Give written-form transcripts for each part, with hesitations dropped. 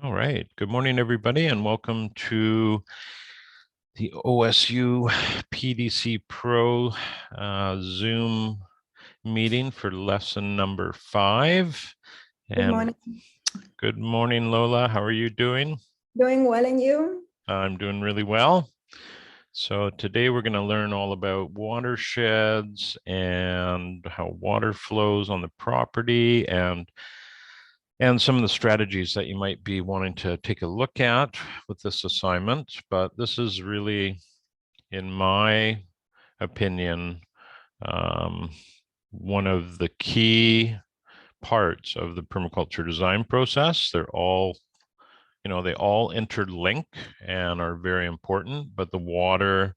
All right. Good morning, everybody, and welcome to the OSU PDC PRO Zoom meeting for lesson number 5. Good And morning. good morning, Lola. How are you doing? Doing well, and you? I'm doing really well. So today we're going to learn all about watersheds and how water flows on the property and some of the strategies that you might be wanting to take a look at with this assignment. But this is really, in my opinion, one of the key parts of the permaculture design process. They're all, they all interlink and are very important, but the water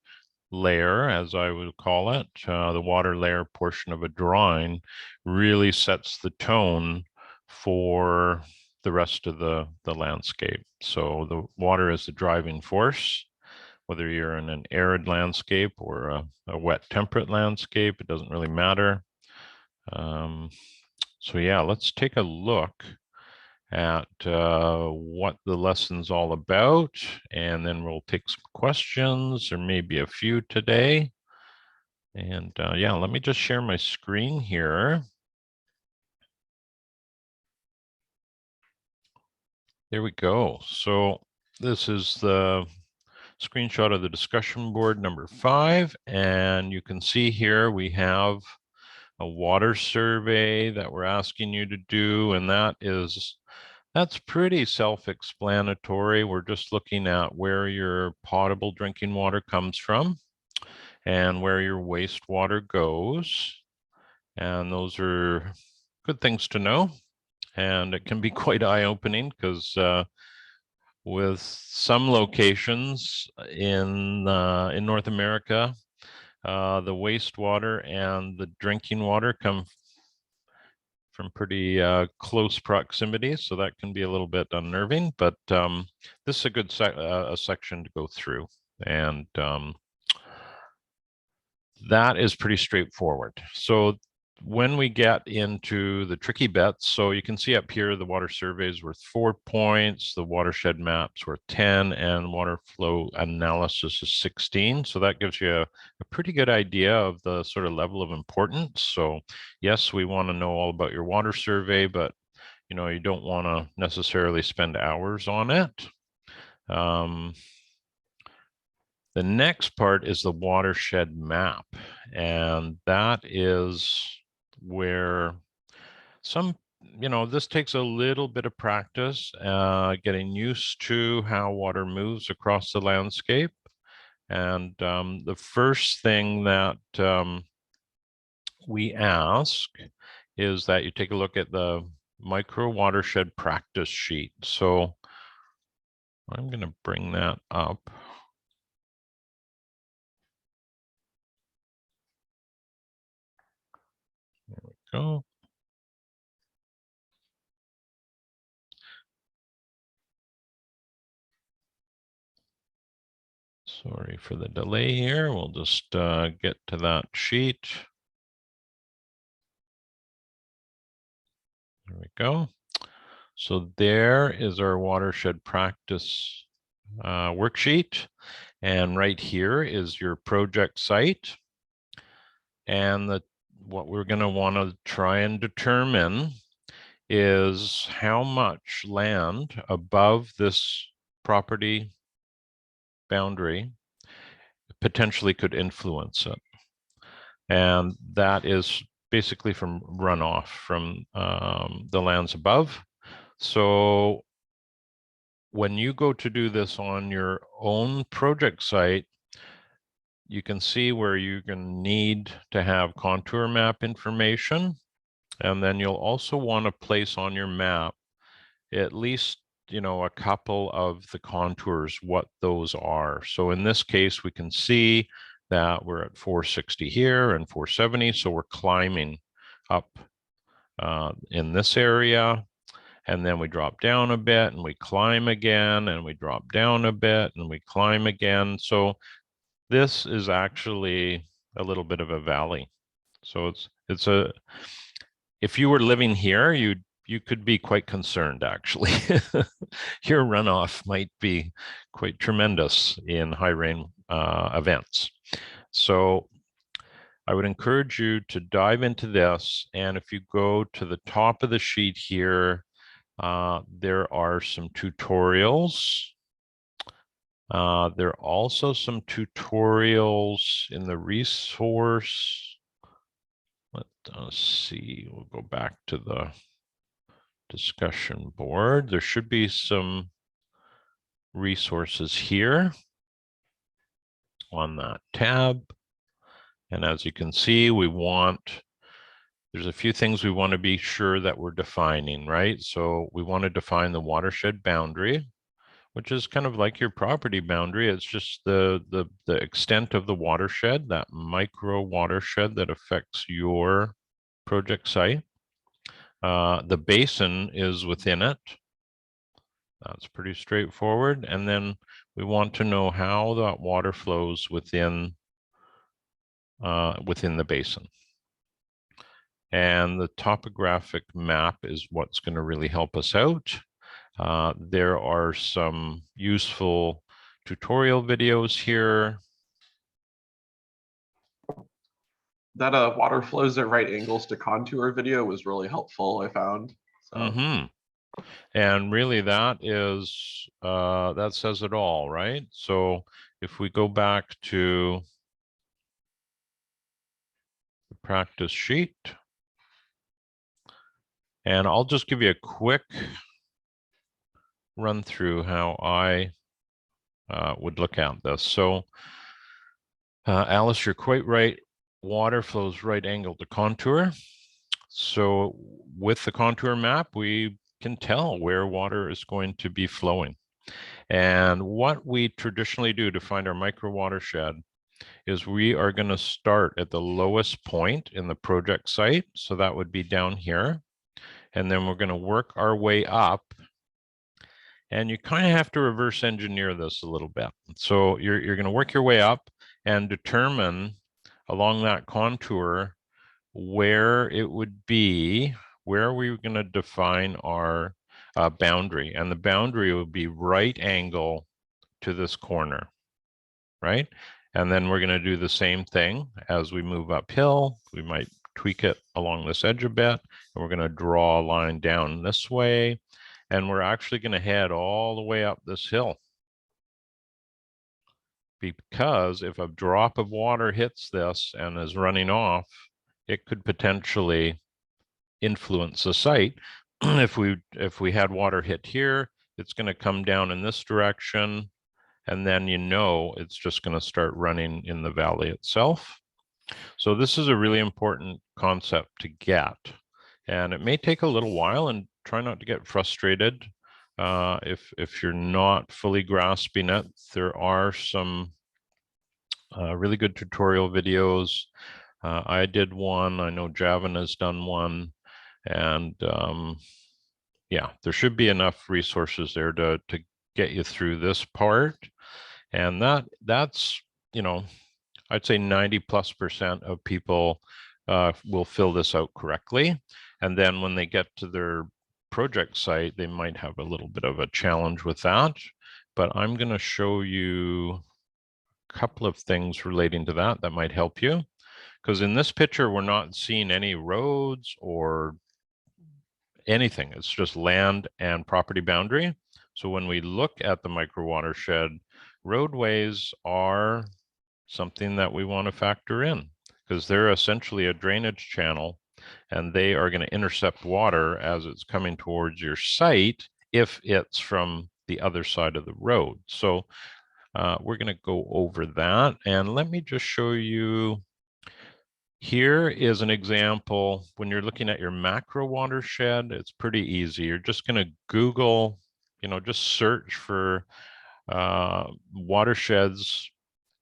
layer, as I would call it, the water layer portion of a drawing really sets the tone for the rest of the landscape. So the water is the driving force, whether you're in an arid landscape or a wet temperate landscape, it doesn't really matter. So yeah, let's take a look at what the lesson's all about, and then we'll take some questions. There may be a few today. And yeah, let me just share my screen here. There we go. So this is the screenshot of the discussion board number 5. And you can see here we have a water survey that we're asking you to do. And that's pretty self-explanatory. We're just looking at where your potable drinking water comes from and where your wastewater goes. And those are good things to know. And it can be quite eye-opening because with some locations in North America, the wastewater and the drinking water come from pretty close proximity, so that can be a little bit unnerving. But this is a good section to go through, and that is pretty straightforward. So when we get into the tricky bits, so you can see up here, the water survey is worth 4 points, the watershed map's worth 10, and water flow analysis is 16. So that gives you a pretty good idea of the sort of level of importance. So yes, we want to know all about your water survey, but you don't want to necessarily spend hours on it. The next part is the watershed map, and that is where this takes a little bit of practice, getting used to how water moves across the landscape. And the first thing that we ask is that you take a look at the micro watershed practice sheet. So I'm going to bring that up. There we go. Sorry for the delay here. We'll just get to that sheet. There we go. So there is our watershed practice worksheet. And right here is your project site. And what we're going to want to try and determine is how much land above this property boundary potentially could influence it. And that is basically from runoff from the lands above. So when you go to do this on your own project site, you can see where you're going to need to have contour map information. And then you'll also want to place on your map at least, a couple of the contours, what those are. So in this case, we can see that we're at 460 here and 470. So we're climbing up in this area. And then we drop down a bit and we climb again, and we drop down a bit and we climb again. So this is actually a little bit of a valley. So if you were living here, you'd you could be quite concerned, actually. Your runoff might be quite tremendous in high rain events. So I would encourage you to dive into this. And if you go to the top of the sheet here, there are some tutorials. There are also some tutorials in the resource. Let's see, we'll go back to the discussion board. There should be some resources here on that tab. And as you can see, there's a few things we want to be sure that we're defining, right? So we want to define the watershed boundary, which is kind of like your property boundary. It's just the extent of the watershed, that micro watershed that affects your project site. The basin is within it. That's pretty straightforward. And then we want to know how that water flows within the basin. And the topographic map is what's going to really help us out. There are some useful tutorial videos here. That water flows at right angles to contour video was really helpful, I found. So. And really that is, that says it all, right? So if we go back to the practice sheet, and I'll just give you a quick run through how I would look at this. So Alice, you're quite right. Water flows right angle to contour. So with the contour map, we can tell where water is going to be flowing. And what we traditionally do to find our micro watershed is we are going to start at the lowest point in the project site. So that would be down here. And then we're going to work our way up. And you kind of have to reverse engineer this a little bit. So you're going to work your way up and determine along that contour where it would be, where we're going to define our boundary. And the boundary would be right angle to this corner, right? And then we're going to do the same thing as we move uphill. We might tweak it along this edge a bit, and we're going to draw a line down this way. And we're actually going to head all the way up this hill. Because if a drop of water hits this and is running off, it could potentially influence the site. If we had water hit here, it's going to come down in this direction, and then it's just going to start running in the valley itself. So this is a really important concept to get, and it may take a little while, and try not to get frustrated if you're not fully grasping it. There are some really good tutorial videos. I did one. I know Javin has done one, and yeah, there should be enough resources there to get you through this part. And that's I'd say 90+% of people will fill this out correctly. And then when they get to their project site, they might have a little bit of a challenge with that. But I'm going to show you a couple of things relating to that might help you. Because in this picture, we're not seeing any roads or anything. It's just land and property boundary. So when we look at the micro watershed, roadways are something that we want to factor in, because they're essentially a drainage channel, and they are going to intercept water as it's coming towards your site if it's from the other side of the road. So we're going to go over that, and let me just show you. Here is an example. When you're looking at your macro watershed, it's pretty easy. You're just going to Google, just search for watersheds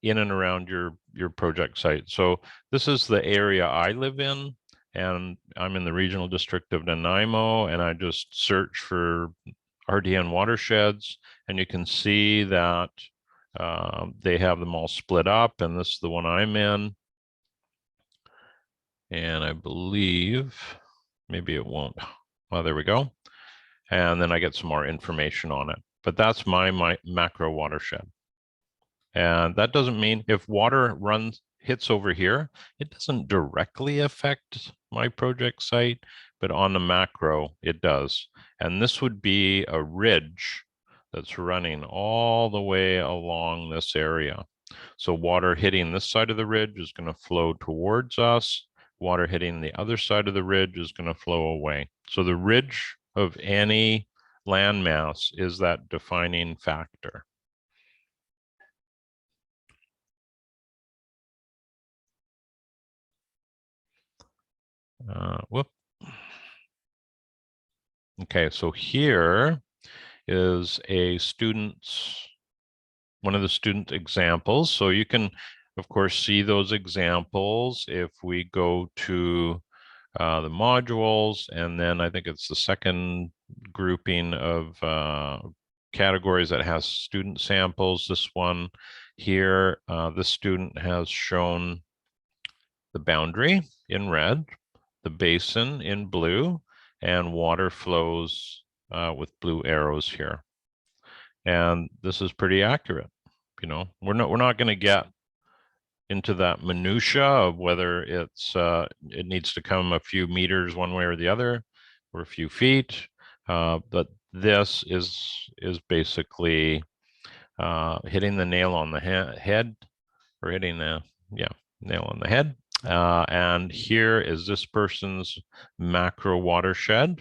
in and around your project site. So this is the area I live in, and I'm in the regional district of Nanaimo, and I just search for RDN watersheds, and you can see that they have them all split up, and this is the one I'm in. And I believe, maybe it won't Well, there we go. And then I get some more information on it. But that's my macro watershed. And that doesn't mean if water hits over here, it doesn't directly affect my project site, but on the macro, it does. And this would be a ridge that's running all the way along this area. So water hitting this side of the ridge is going to flow towards us. Water hitting the other side of the ridge is going to flow away. So the ridge of any landmass is that defining factor. Whoop. Okay, so here is one of the student examples. So you can, of course, see those examples if we go to the modules, and then I think it's the second grouping of categories that has student samples. This one here, this student has shown the boundary in red, the basin in blue, and water flows with blue arrows here. And this is pretty accurate. You know, we're not going to get into that minutia of whether it needs to come a few meters one way or the other, or a few feet. But this is basically hitting the nail on the head, or hitting the nail on the head. And here is this person's macro watershed.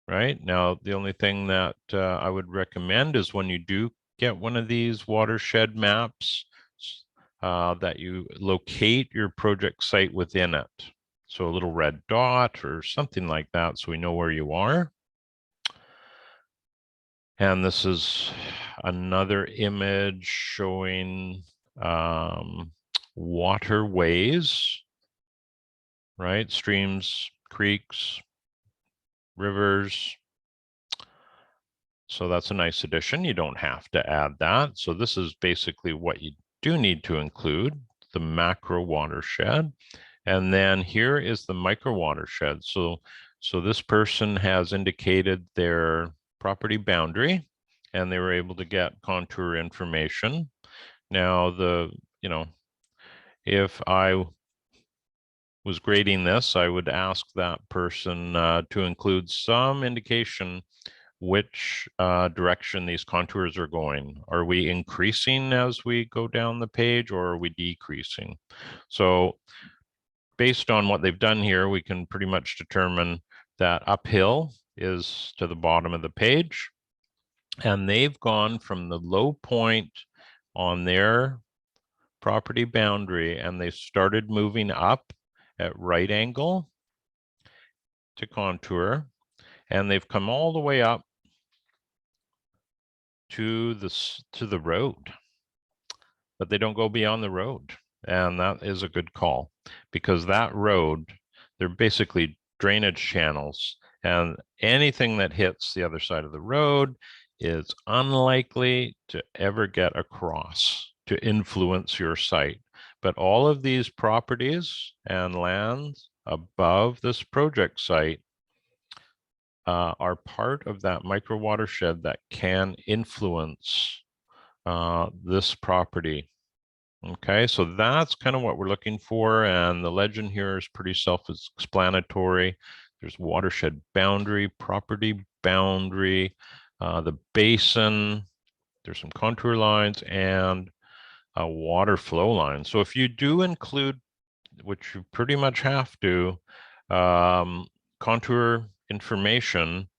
Right now, the only thing that I would recommend is when you do get one of these watershed maps, that you locate your project site within it. So a little red dot or something like that, so we know where you are. And this is another image showing waterways, right? Streams, creeks, rivers. So that's a nice addition. You don't have to add that. So this is basically what you do need to include, the macro watershed. And then here is the micro watershed. So this person has indicated their property boundary, and they were able to get contour information. Now, if I was grading this, I would ask that person to include some indication which direction these contours are going. Are we increasing as we go down the page, or are we decreasing? So based on what they've done here, we can pretty much determine that uphill is to the bottom of the page. And they've gone from the low point on their property boundary, and they started moving up at right angle to contour, and they've come all the way up to the road, but they don't go beyond the road. And that is a good call, because that road, they're basically drainage channels, and anything that hits the other side of the road is unlikely to ever get across to influence your site. But all of these properties and lands above this project site are part of that micro watershed that can influence this property. Okay, so that's kind of what we're looking for, and the legend here is pretty self-explanatory. There's watershed boundary, property boundary, the basin, there's some contour lines, and a water flow line. So if you do include, which you pretty much have to, contour information,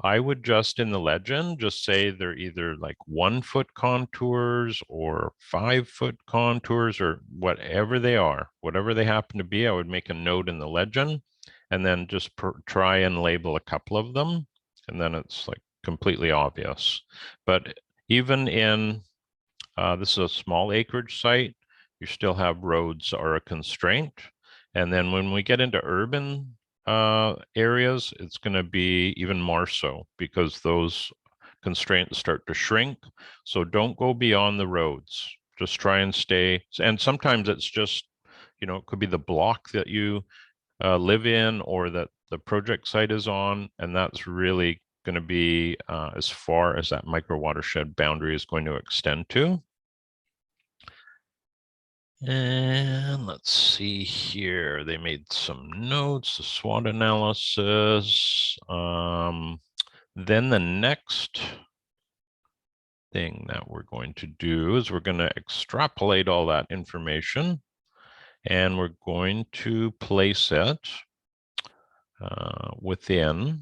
I would just in the legend just say they're either like 1 foot contours or 5 foot contours, or whatever they are, whatever they happen to be. I would make a note in the legend and then just try and label a couple of them, and then it's like completely obvious. But even in this is a small acreage site, you still have roads are a constraint. And then when we get into urban areas, it's going to be even more so, because those constraints start to shrink. So don't go beyond the roads. Just try and stay. And sometimes it's just, it could be the block that you live in, or that the project site is on, and that's really going to be as far as that micro watershed boundary is going to extend to. And let's see here. They made some notes, the SWOT analysis. Then the next thing that we're going to do is we're going to extrapolate all that information, and we're going to place it within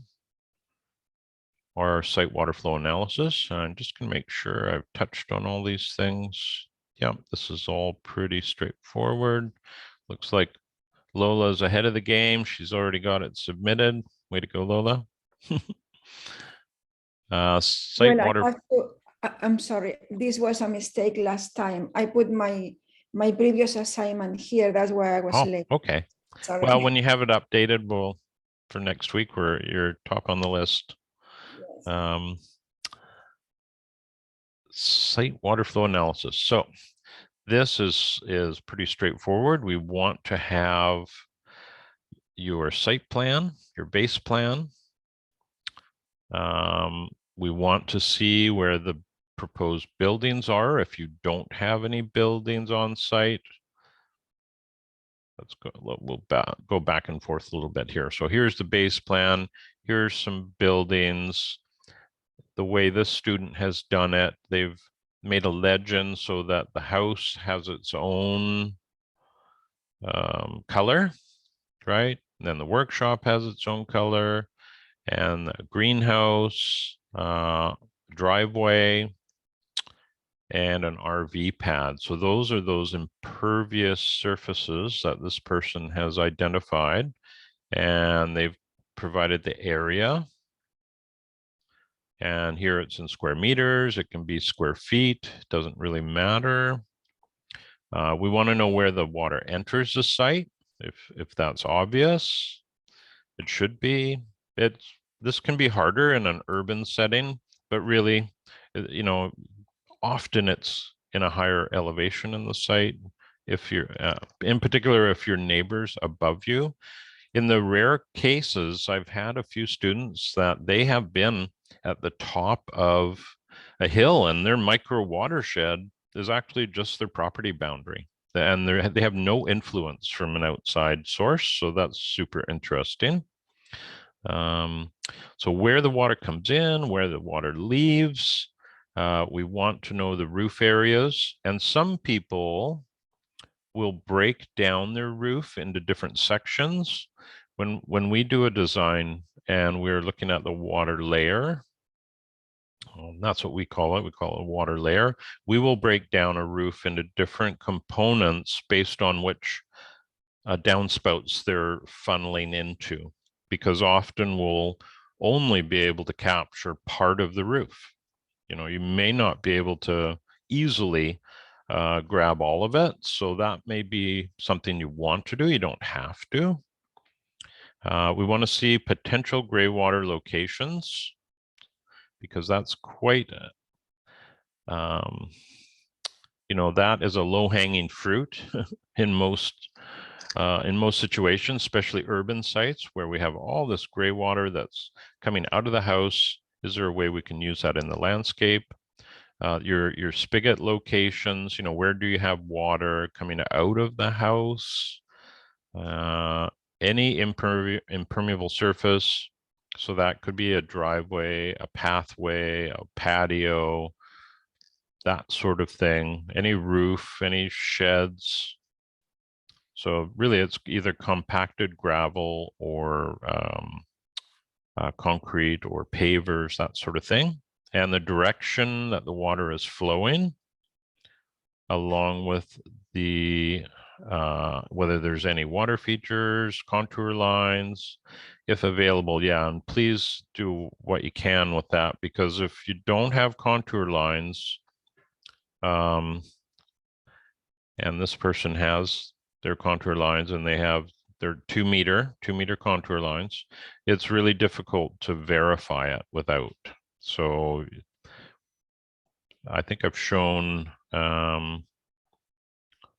our site water flow analysis. I'm just going to make sure I've touched on all these things. Yep, this is all pretty straightforward. Looks like Lola's ahead of the game. She's already got it submitted. Way to go, Lola. Site Well, water. I'm sorry, this was a mistake last time. I put my previous assignment here. That's why I was late. Okay. Sorry. Well, when you have it updated, we'll for next week, you're top on the list. Yes. Site water flow analysis. So this is pretty straightforward. We want to have your site plan, your base plan. We want to see where the proposed buildings are. If you don't have any buildings on site, let's go. We'll go back and forth a little bit here. So here's the base plan. Here's some buildings. The way this student has done it, they've made a legend so that the house has its own color, right? And then the workshop has its own color, and the greenhouse, driveway, and an RV pad. So those are those impervious surfaces that this person has identified, and they've provided the area. And here it's in square meters. It can be square feet. Doesn't really matter. We want to know where the water enters the site. If that's obvious, it should be. This can be harder in an urban setting, but really, you know, often it's in a higher elevation in the site. If you're, in particular, if your neighbors above you. In the rare cases, I've had a few students that they have been at the top of a hill, and their micro watershed is actually just their property boundary, and they have no influence from an outside source. So that's super interesting. So where the water comes in, where the water leaves, we want to know the roof areas, and some people will break down their roof into different sections. When we do a design and we're looking at the water layer, that's what we call it. We call it a water layer. We will break down a roof into different components based on which downspouts they're funneling into, because often we'll only be able to capture part of the roof. You know, you may not be able to easily grab all of it. So that may be something you want to do. You don't have to. We want to see potential gray water locations, because that's quite, you know, that is a low-hanging fruit in most situations, especially urban sites where we have all this gray water that's coming out of the house. Is there a way we can use that in the landscape? Your spigot locations, you know, where do you have water coming out of the house? Any impermeable surface. So that could be a driveway, a pathway, a patio, that sort of thing. Any roof, any sheds. So really it's either compacted gravel or concrete or pavers, that sort of thing. And the direction that the water is flowing, along with the whether there's any water features, contour lines, if available. Yeah, and please do what you can with that, because if you don't have contour lines, and this person has their contour lines and they have their 2 meter contour lines, it's really difficult to verify it without. So I think I've shown, trying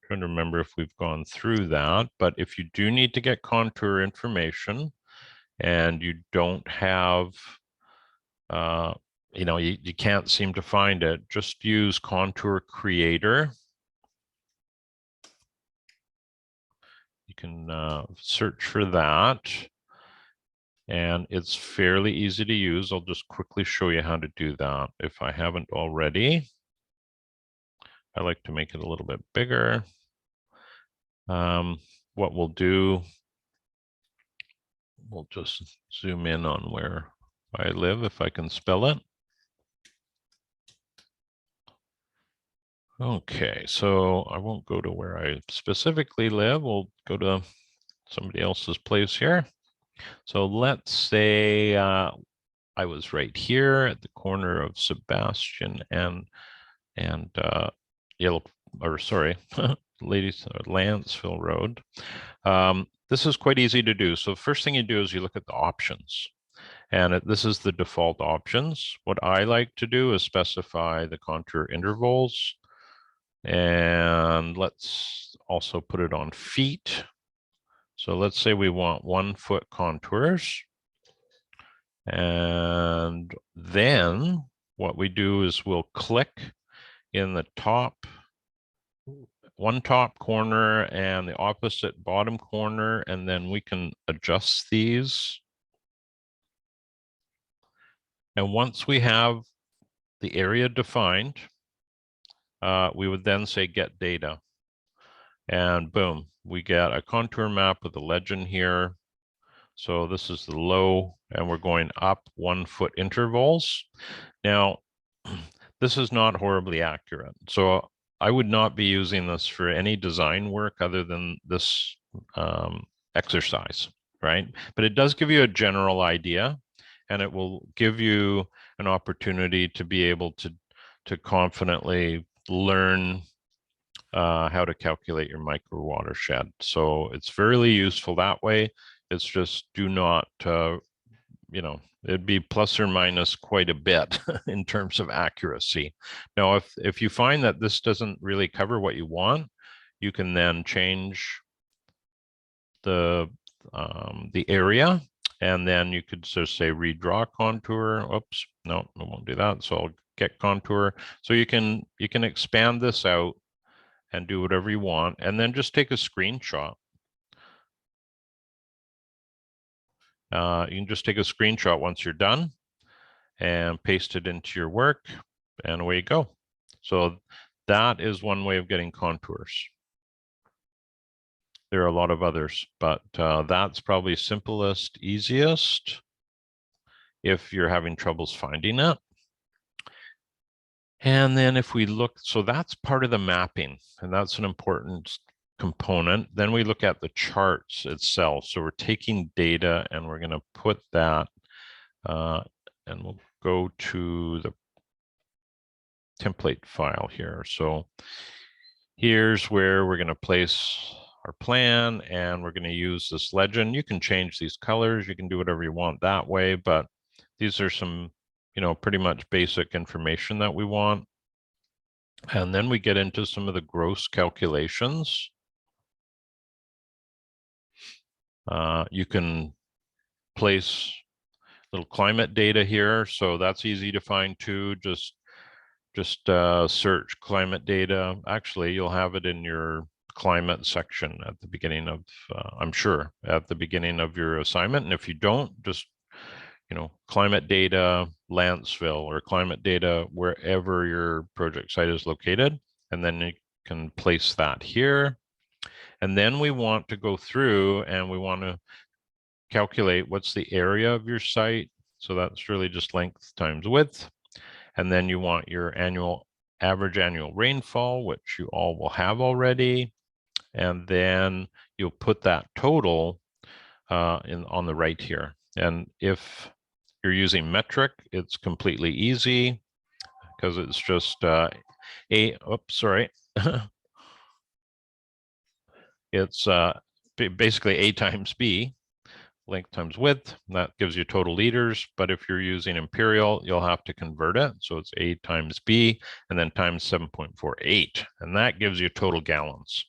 to remember if we've gone through that, but if you do need to get contour information, and you don't have, you can't seem to find it, just use Contour Creator. You can search for that. And it's fairly easy to use. I'll just quickly show you how to do that if I haven't already. I like to make it a little bit bigger. What we'll do, we'll just zoom in on where I live, if I can spell it. Okay, so I won't go to where I specifically live. We'll go to somebody else's place here. So let's say I was right here at the corner of Sebastian and Lanceville Road. This is quite easy to do. So the first thing you do is you look at the options. And this is the default options. What I like to do is specify the contour intervals. And let's also put it on feet. So let's say we want 1 foot contours. And then what we do is we'll click in the one top corner and the opposite bottom corner, and then we can adjust these. And once we have the area defined, we would then say get data. And boom, we get a contour map with a legend here. So this is the low, and we're going up 1 foot intervals. Now, this is not horribly accurate. So I would not be using this for any design work other than this exercise, right? But it does give you a general idea, and it will give you an opportunity to be able to confidently learn how to calculate your micro watershed. So it's very useful that way. It's just do not, it'd be plus or minus quite a bit in terms of accuracy. Now, if you find that this doesn't really cover what you want, you can then change the area, and then you could just say redraw contour. Oops, no, I won't do that. So I'll get contour. So you can expand this out and do whatever you want, and then just take a screenshot. You can just take a screenshot once you're done and paste it into your work, and away you go. So that is one way of getting contours. There are a lot of others, but that's probably simplest, easiest if you're having troubles finding it. And then if we look, so that's part of the mapping, and that's an important component. Then we look at the charts itself. So we're taking data and we're going to put that, and we'll go to the template file here. So here's where we're going to place our plan, and we're going to use this legend. You can change these colors. You can do whatever you want that way, but these are some, pretty much basic information that we want. And then we get into some of the gross calculations. You can place little climate data here, so that's easy to find too. Just search climate data. Actually, you'll have it in your climate section at the beginning of, I'm sure, at the beginning of your assignment. And if you don't, just, climate data, Lanceville, or climate data, wherever your project site is located. And then you can place that here. And then we want to go through and we want to calculate what's the area of your site. So that's really just length times width. And then you want your average annual rainfall, which you all will have already. And then you'll put that total on the right here. And if you're using metric, it's completely easy because it's just it's basically A times B, length times width. That gives you total liters. But if you're using imperial, you'll have to convert it. So it's A times B and then times 7.48. And that gives you total gallons.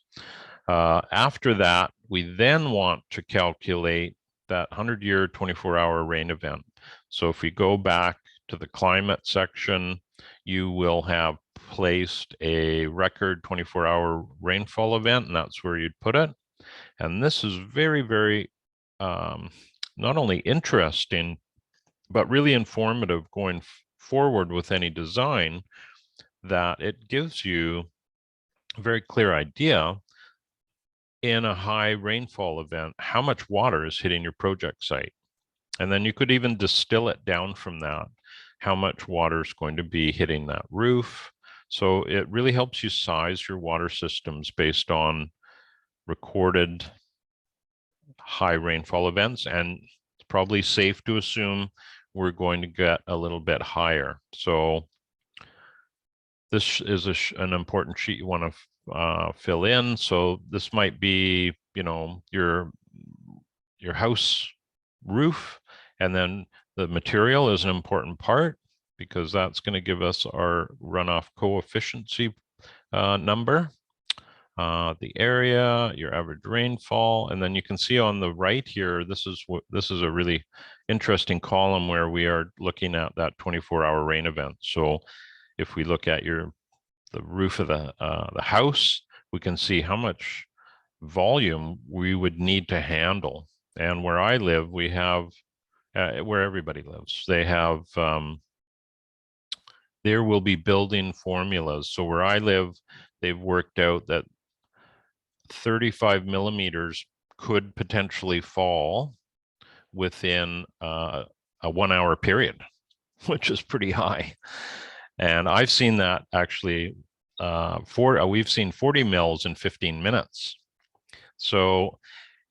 After that, we then want to calculate that 100-year 24-hour rain event. So if we go back to the climate section, you will have placed a record 24-hour rainfall event, and that's where you'd put it. And this is very, very not only interesting, but really informative going forward with any design, that it gives you a very clear idea in a high rainfall event how much water is hitting your project site. And then you could even distill it down from that, how much water is going to be hitting that roof. So it really helps you size your water systems based on recorded high rainfall events, and it's probably safe to assume we're going to get a little bit higher. So this is an important sheet you want to fill in. So this might be, you know, your house roof, and then the material is an important part because that's going to give us our runoff coefficient number. The area, your average rainfall, and then you can see on the right here, this is a really interesting column where we are looking at that 24-hour rain event. So if we look at the roof of the house, we can see how much volume we would need to handle. And where I live, we have where everybody lives, they have there will be building formulas. So where I live, they've worked out that 35 millimeters could potentially fall within a 1 hour period, which is pretty high. And I've seen that actually we've seen 40 mils in 15 minutes. So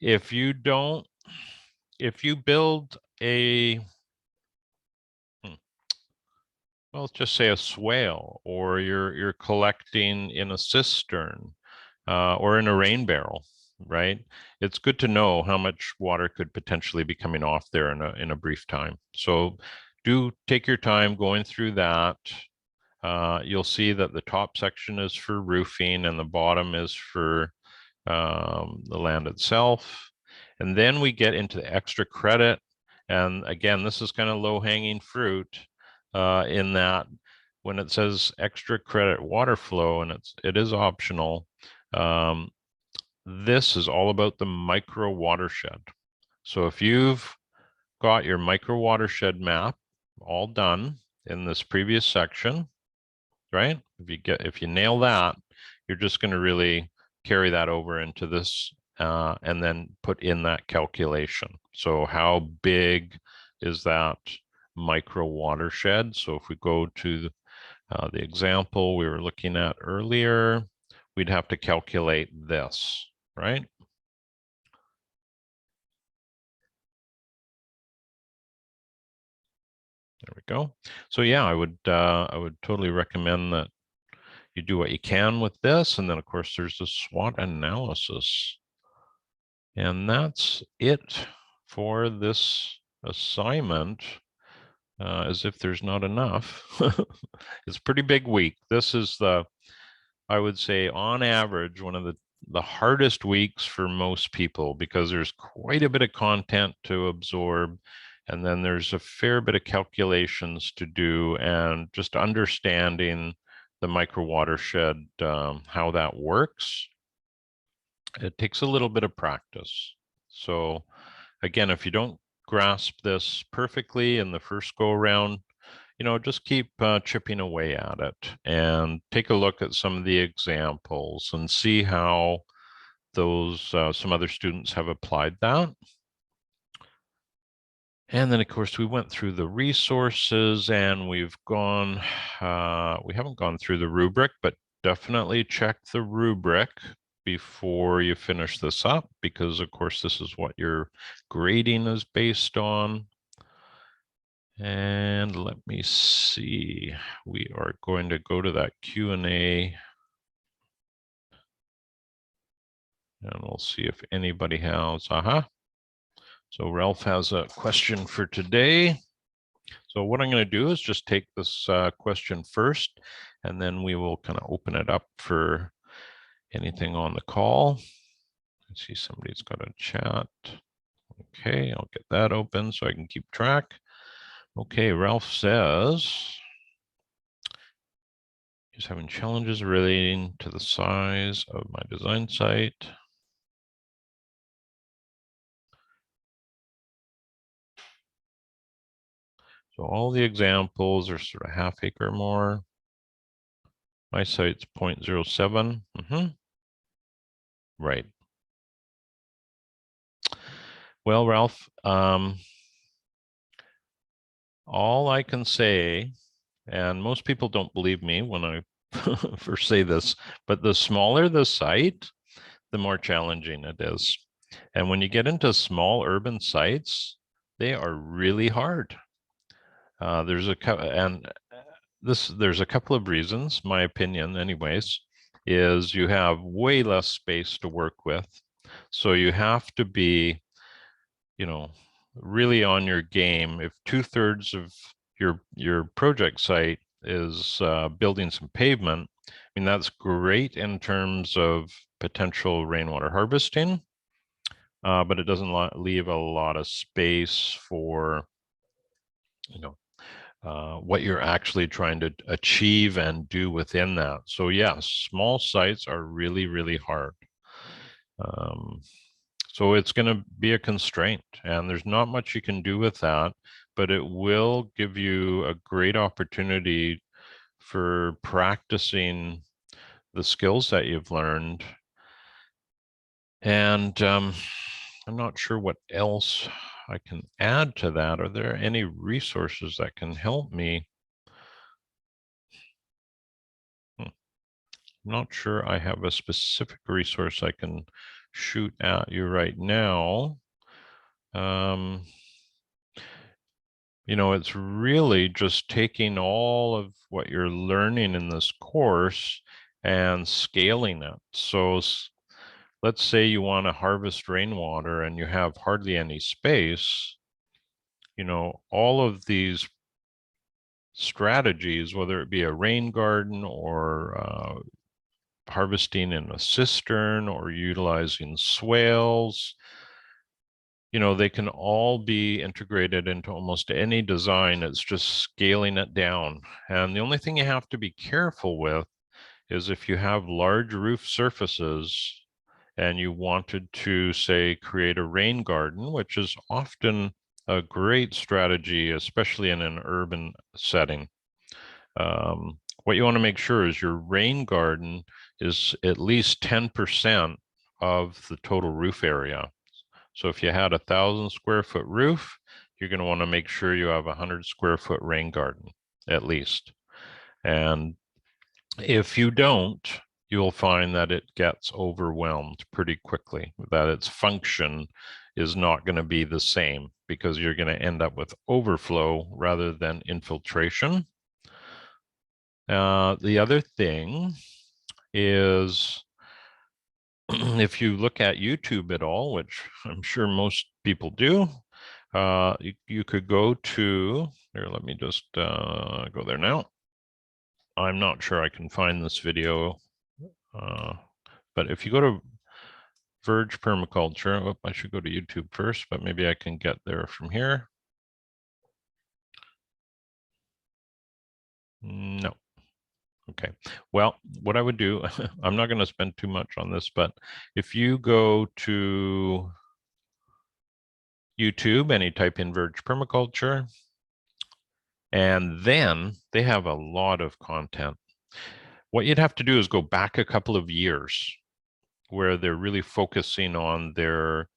if you build a, well, let's just say a swale, or you're collecting in a cistern or in a rain barrel, right? It's good to know how much water could potentially be coming off there in a brief time. So do take your time going through that. You'll see that the top section is for roofing and the bottom is for the land itself. And then we get into the extra credit. And again, this is kind of low-hanging fruit in that when it says extra credit water flow, and it is optional, this is all about the micro watershed. So if you've got your micro watershed map all done in this previous section, right? If you nail that, you're just going to really carry that over into this and then put in that calculation. So how big is that micro watershed? So if we go to the example we were looking at earlier, we'd have to calculate this, right? There we go. So yeah, I would totally recommend that you do what you can with this. And then of course there's the SWOT analysis. And that's it for this assignment, as if there's not enough. It's a pretty big week. This is I would say on average, one of the hardest weeks for most people, because there's quite a bit of content to absorb. And then there's a fair bit of calculations to do, and just understanding the micro watershed, how that works. It takes a little bit of practice. So again, if you don't grasp this perfectly in the first go around, just keep chipping away at it and take a look at some of the examples and see how those some other students have applied that. And then of course we went through the resources, and we haven't gone through the rubric, but definitely check the rubric before you finish this up, because of course this is what your grading is based on. And let me see, we are going to go to that Q&A, and we'll see if anybody has, So Ralph has a question for today. So what I'm going to do is just take this question first, and then we will kind of open it up for anything on the call. I see somebody's got a chat. Okay, I'll get that open so I can keep track. Okay, Ralph says he's having challenges relating to the size of my design site. So all the examples are sort of half acre or more. My site's 0.07. Right. Well, Ralph, all I can say, and most people don't believe me when I first say this, but the smaller the site, the more challenging it is. And when you get into small urban sites, they are really hard. There's a couple of reasons, my opinion anyways, is you have way less space to work with. So you have to be, really on your game. If 2/3 of your project site is building some pavement, I mean, that's great in terms of potential rainwater harvesting, but it doesn't leave a lot of space for, what you're actually trying to achieve and do within that. So yes, small sites are really, really hard. So it's going to be a constraint, and there's not much you can do with that, but it will give you a great opportunity for practicing the skills that you've learned. And I'm not sure what else I can add to that. Are there any resources that can help me? I'm not sure I have a specific resource I can shoot at you right now. It's really just taking all of what you're learning in this course and scaling it. So let's say you want to harvest rainwater and you have hardly any space. All of these strategies, whether it be a rain garden or harvesting in a cistern or utilizing swales, they can all be integrated into almost any design. It's just scaling it down. And the only thing you have to be careful with is if you have large roof surfaces and you wanted to, say, create a rain garden, which is often a great strategy, especially in an urban setting. What you want to make sure is your rain garden is at least 10% of the total roof area. So if you had 1,000 square foot roof, you're going to want to make sure you have 100 square foot rain garden, at least. And if you don't, you'll find that it gets overwhelmed pretty quickly, that its function is not going to be the same because you're going to end up with overflow rather than infiltration. The other thing is, if you look at YouTube at all, which I'm sure most people do, you could go to, here, let me just go there now. I'm not sure I can find this video, but if you go to Verge Permaculture, I should go to YouTube first, but maybe I can get there from here. No. Okay, well, what I would do, I'm not going to spend too much on this, but if you go to YouTube and you type in Verge Permaculture, and then they have a lot of content. What you'd have to do is go back a couple of years where they're really focusing on their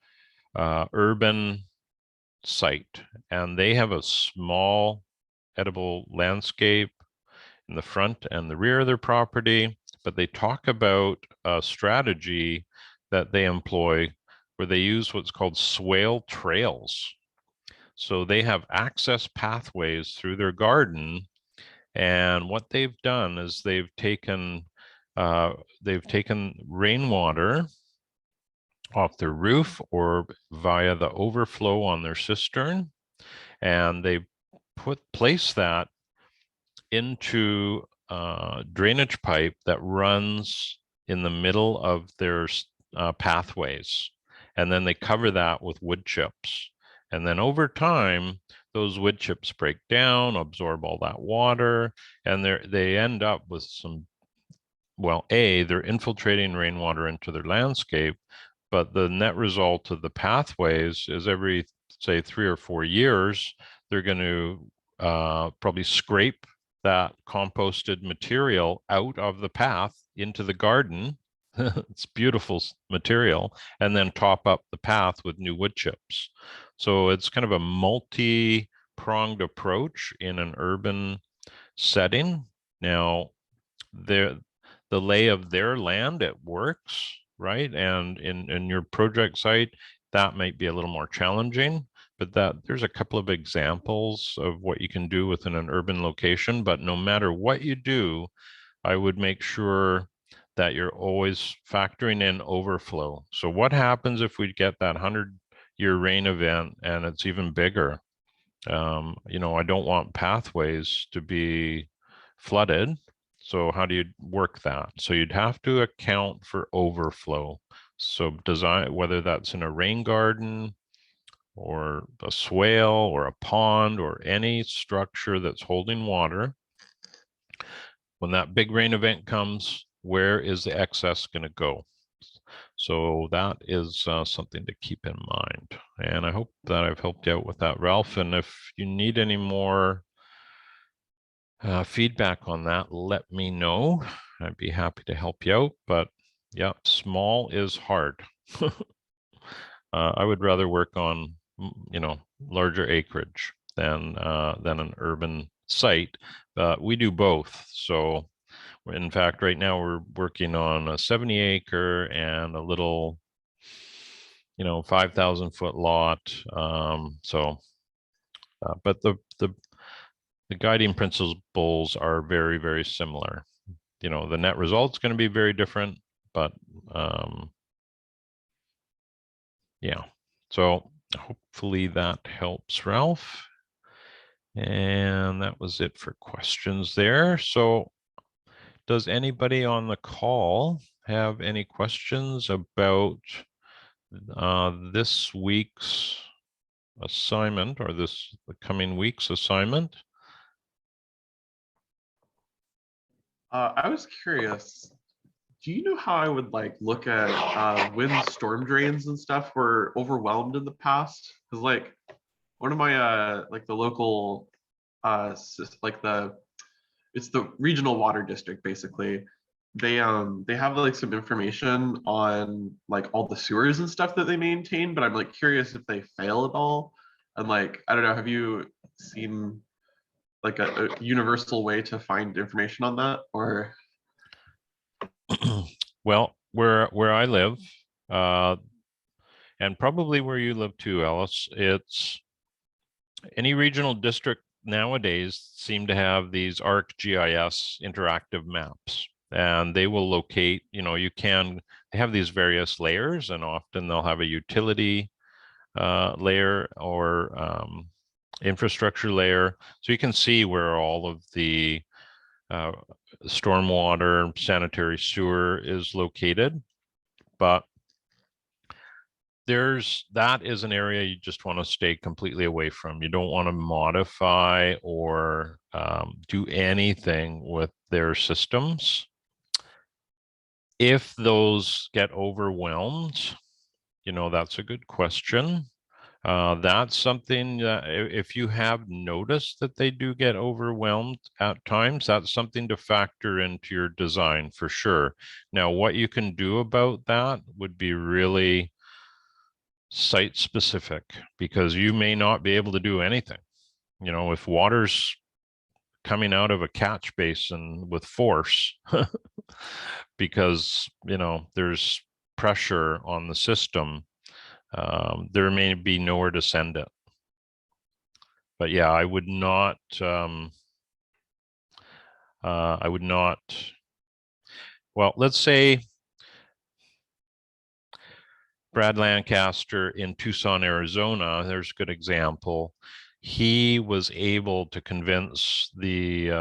urban site, and they have a small edible landscape in the front and the rear of their property, but they talk about a strategy that they employ where they use what's called swale trails. So they have access pathways through their garden, and what they've done is they've taken rainwater off their roof or via the overflow on their cistern, and they place that into a drainage pipe that runs in the middle of their pathways. and then they cover that with wood chips. And then over time, those wood chips break down, absorb all that water, and they end up with some, well, they're infiltrating rainwater into their landscape, but the net result of the pathways is every, say, 3 or 4 years, they're going to probably scrape that composted material out of the path into the garden. It's beautiful material, and then top up the path with new wood chips. So it's kind of a multi-pronged approach in an urban setting. Now, the lay of their land, it works, right? And in your project site, that might be a little more challenging, but there's a couple of examples of what you can do within an urban location. But no matter what you do, I would make sure that you're always factoring in overflow. So what happens if we get that 100-year rain event and it's even bigger? You know, I don't want pathways to be flooded. So how do you work that? So you'd have to account for overflow. So design, whether that's in a rain garden or a swale or a pond or any structure that's holding water, when that big rain event comes, where is the excess going to go? So that is something to keep in mind. And I hope that I've helped you out with that, Ralph. And if you need any more feedback on that, let me know. I'd be happy to help you out. But yeah, small is hard. I would rather work on, you know, larger acreage than an urban site. We do both. So in fact, right now we're working on a 70-acre and a little, you know, 5,000-foot lot. But the guiding principles are very, very similar. You know, the net result's going to be very different, but yeah. So hopefully that helps, Ralph. And that was it for questions there. So does anybody on the call have any questions about this week's assignment or the coming week's assignment? I was curious, do you know how I would like look at when storm drains and stuff were overwhelmed in the past? Because like one of my like the local it's the regional water district basically. They have like some information on like all the sewers and stuff that they maintain, but I'm like curious if they fail at all. And like I don't know, have you seen like a universal way to find information on that? Or Well, where I live, and probably where you live too, Alice, it's any regional district nowadays seem to have these ArcGIS interactive maps, and they will locate, you know, they have these various layers, and often they'll have a utility layer or infrastructure layer. So you can see where all of the stormwater, sanitary sewer is located. But that is an area you just want to stay completely away from. You don't want to modify or do anything with their systems. If those get overwhelmed, you know, that's a good question. That's something that if you have noticed that they do get overwhelmed at times, that's something to factor into your design for sure. Now, what you can do about that would be really site specific, because you may not be able to do anything. You know, if water's coming out of a catch basin with force because, you know, there's pressure on the system, there may be nowhere to send it. But yeah, I would not, well, let's say Brad Lancaster in Tucson, Arizona, there's a good example. He was able to convince the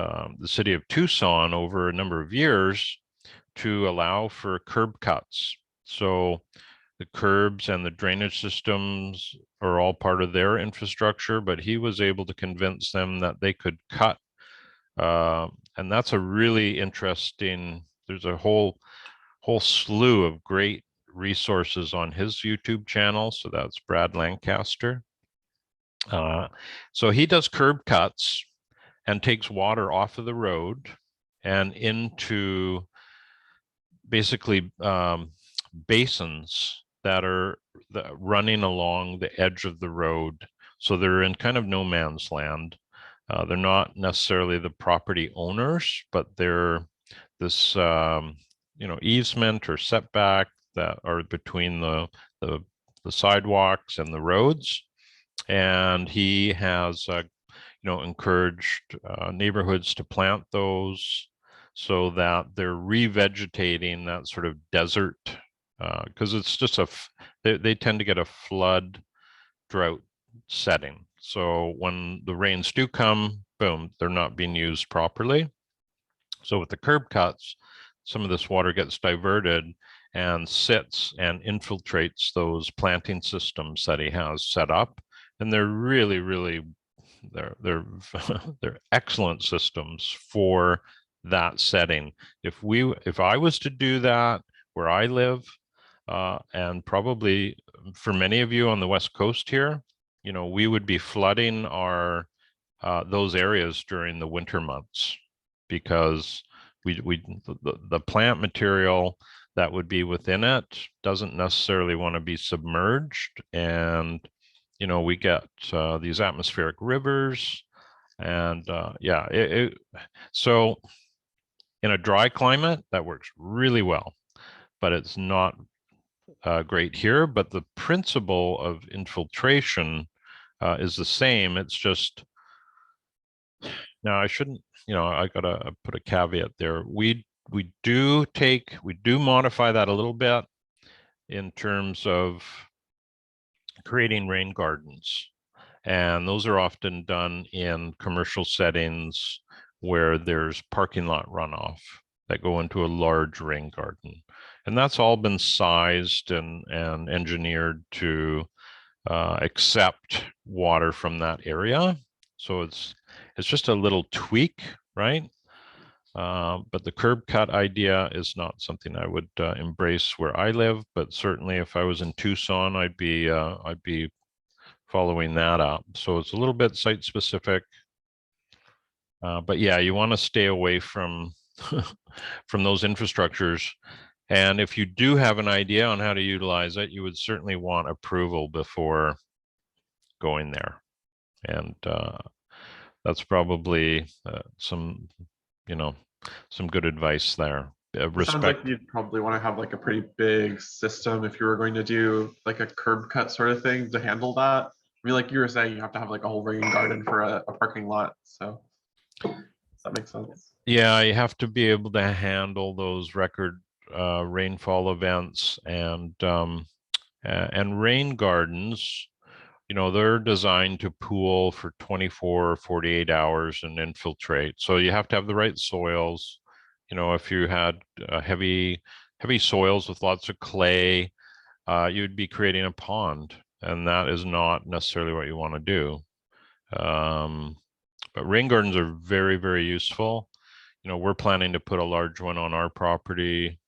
city of Tucson over a number of years to allow for curb cuts. So the curbs and the drainage systems are all part of their infrastructure, but he was able to convince them that they could cut. And that's a really interesting, there's a whole slew of great resources on his YouTube channel. So that's Brad Lancaster. So he does curb cuts and takes water off of the road and into basically basins that are running along the edge of the road. So they're in kind of no man's land. They're not necessarily the property owners, but they're this easement or setback that are between the sidewalks and the roads. And he has encouraged neighborhoods to plant those so that they're revegetating that sort of desert, because it's just they tend to get a flood drought setting. So when the rains do come, boom, they're not being used properly. So with the curb cuts, some of this water gets diverted and sits and infiltrates those planting systems that he has set up. And they're really, really, they're excellent systems for that setting. If I was to do that where I live, and probably for many of you on the West Coast here, we would be flooding our those areas during the winter months, because the plant material that would be within it doesn't necessarily want to be submerged, and we get these atmospheric rivers, and so in a dry climate that works really well, but it's not great here. But the principle of infiltration is the same. It's just, now I shouldn't, I gotta put a caveat there. We do modify that a little bit in terms of creating rain gardens. And those are often done in commercial settings where there's parking lot runoff that go into a large rain garden. And that's all been sized and engineered to accept water from that area. So it's just a little tweak, right? But the curb cut idea is not something I would embrace where I live, but certainly if I was in Tucson, I'd be following that up. So it's a little bit site specific, but yeah, you want to stay away from from those infrastructures. And if you do have an idea on how to utilize it, you would certainly want approval before going there. And that's probably some good advice there. Sounds like you'd probably want to have like a pretty big system if you were going to do like a curb cut sort of thing to handle that. I mean, like you were saying, you have to have like a whole rain garden for a parking lot. So that makes sense. Yeah, you have to be able to handle those record rainfall events, and rain gardens, they're designed to pool for 24 or 48 hours and infiltrate. So you have to have the right soils. If you had heavy soils with lots of clay, you'd be creating a pond, and that is not necessarily what you want to do. But rain gardens are very, very useful. We're planning to put a large one on our property.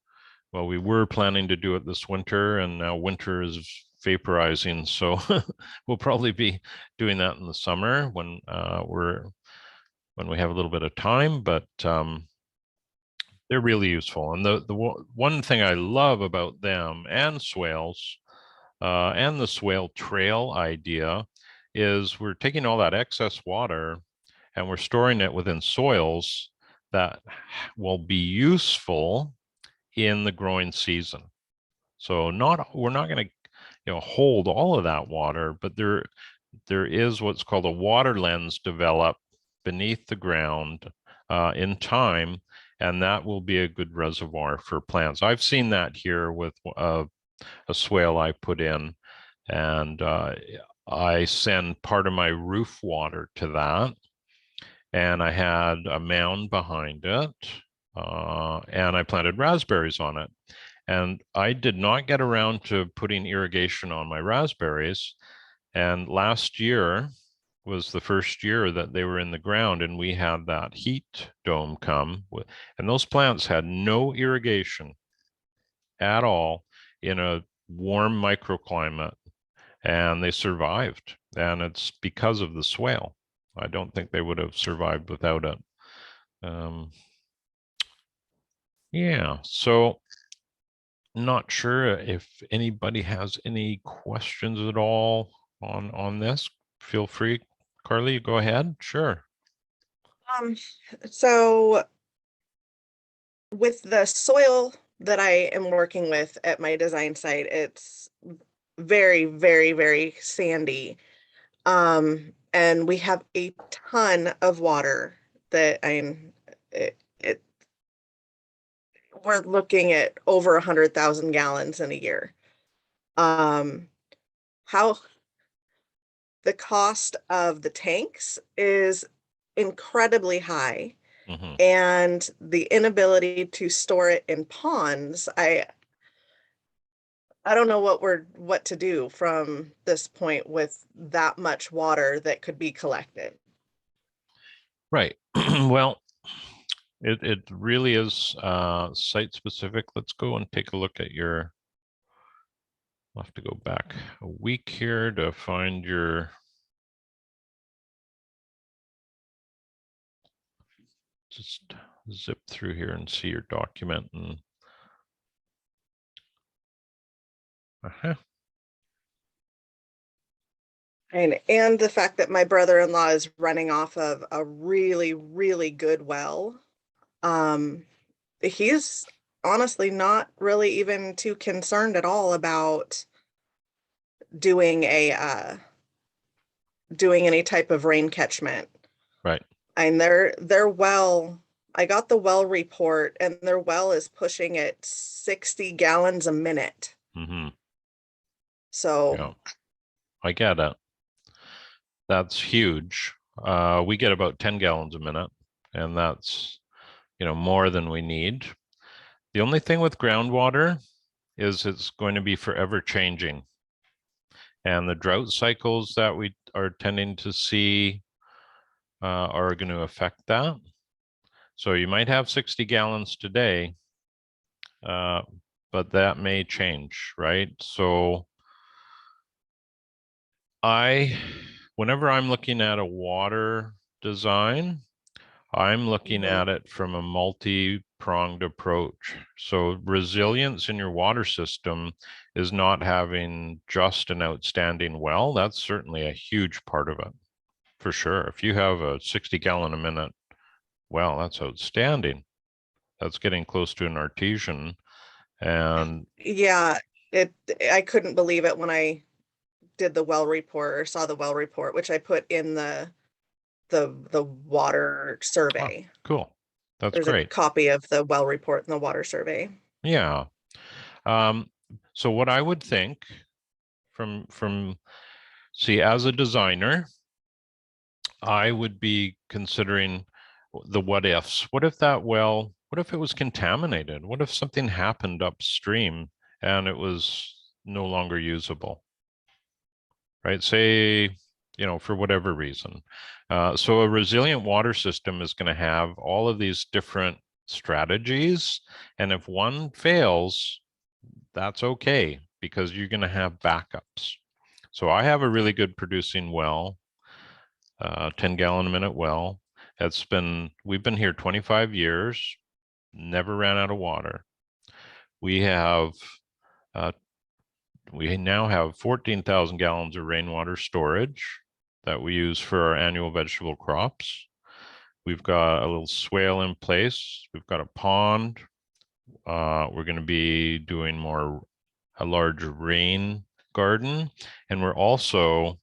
Well, we were planning to do it this winter, and now winter is vaporizing. So we'll probably be doing that in the summer when we have a little bit of time, but they're really useful. And the one thing I love about them and swales and the swale trail idea is we're taking all that excess water and we're storing it within soils that will be useful in the growing season. So we're not going to hold all of that water, but there is what's called a water lens develop beneath the ground in time, and that will be a good reservoir for plants. I've seen that here with a swale I put in, and I send part of my roof water to that, and I had a mound behind it, and I planted raspberries on it. And I did not get around to putting irrigation on my raspberries. And last year was the first year that they were in the ground, and we had that heat dome come, and those plants had no irrigation at all in a warm microclimate, and they survived. And it's because of the swale. I don't think they would have survived without it. Yeah, so not sure if anybody has any questions at all on this. Feel free, Carly, go ahead. Sure. So with the soil that I am working with at my design site, it's very, very, very sandy. And we have a ton of water that we're looking at over 100,000 gallons in a year. How the cost of the tanks is incredibly high. Mhm. And the inability to store it in ponds, I don't know what to do from this point with that much water that could be collected. Right. Well, it really is site specific. Let's go and take a look at your, I'll have to go back a week here to find your, just zip through here and see your document. And And the fact that my brother-in-law is running off of a really, really good well. He's honestly not really even too concerned at all about doing doing any type of rain catchment. right. And their well, I got the well report, and their well is pushing at 60 gallons a minute. Mm-hmm. So Yeah, I get it. That's huge. We get about 10 gallons a minute, and that's, more than we need. The only thing with groundwater is it's going to be forever changing. And the drought cycles that we are tending to see are going to affect that. So you might have 60 gallons today, but that may change, right? So whenever I'm looking at a water design, I'm looking Mhm. at it from a multi-pronged approach. So resilience in your water system is not having just an outstanding well. That's certainly a huge part of it, for sure. If you have a 60 gallon a minute well, that's outstanding. That's getting close to an artesian. And Yeah, I couldn't believe it when I did the well report or saw the well report, which I put in the water survey. cool. That's There's a great. copy of the well report in the water survey. Yeah. So what I would think see, as a designer, I would be considering the what ifs. What if what if it was contaminated? What if something happened upstream and it was no longer usable? Right? Say, for whatever reason. So a resilient water system is going to have all of these different strategies. And if one fails, that's okay, because you're going to have backups. So I have a really good producing well, 10 gallon a minute well. We've been here 25 years, never ran out of water. We now have 14,000 gallons of rainwater storage that we use for our annual vegetable crops. We've got a little swale in place. We've got a pond. We're going to be doing a large rain garden, and we're also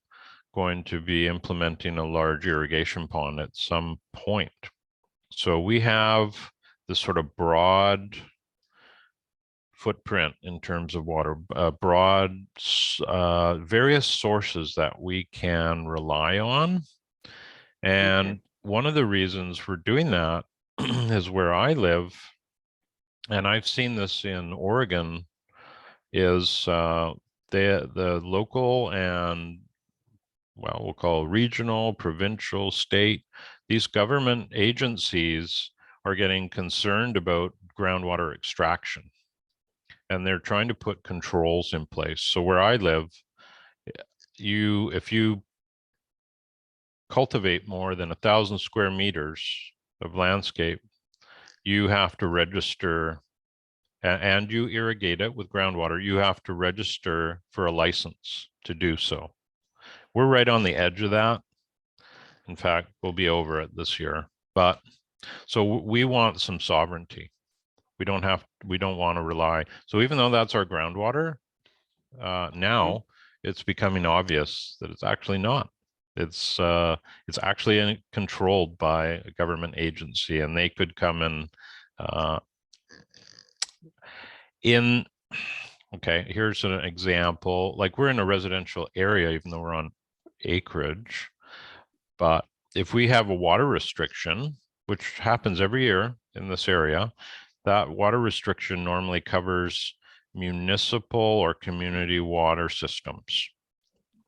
going to be implementing a large irrigation pond at some point. So we have this sort of broad footprint in terms of water, various sources that we can rely on. And one of the reasons we're doing that is where I live, and I've seen this in Oregon, is the local and, well, we'll call regional, provincial, state, these government agencies are getting concerned about groundwater extraction. And they're trying to put controls in place. So where I live, if you cultivate more than 1,000 square meters of landscape, you have to register, and you irrigate it with groundwater, you have to register for a license to do so. We're right on the edge of that. In fact, we'll be over it this year. But so we want some sovereignty. We don't want to rely. So even though that's our groundwater, now it's becoming obvious that it's actually not. It's actually controlled by a government agency, and they could come and okay, here's an example. Like, we're in a residential area, even though we're on acreage. But if we have a water restriction, which happens every year in this area, that water restriction normally covers municipal or community water systems,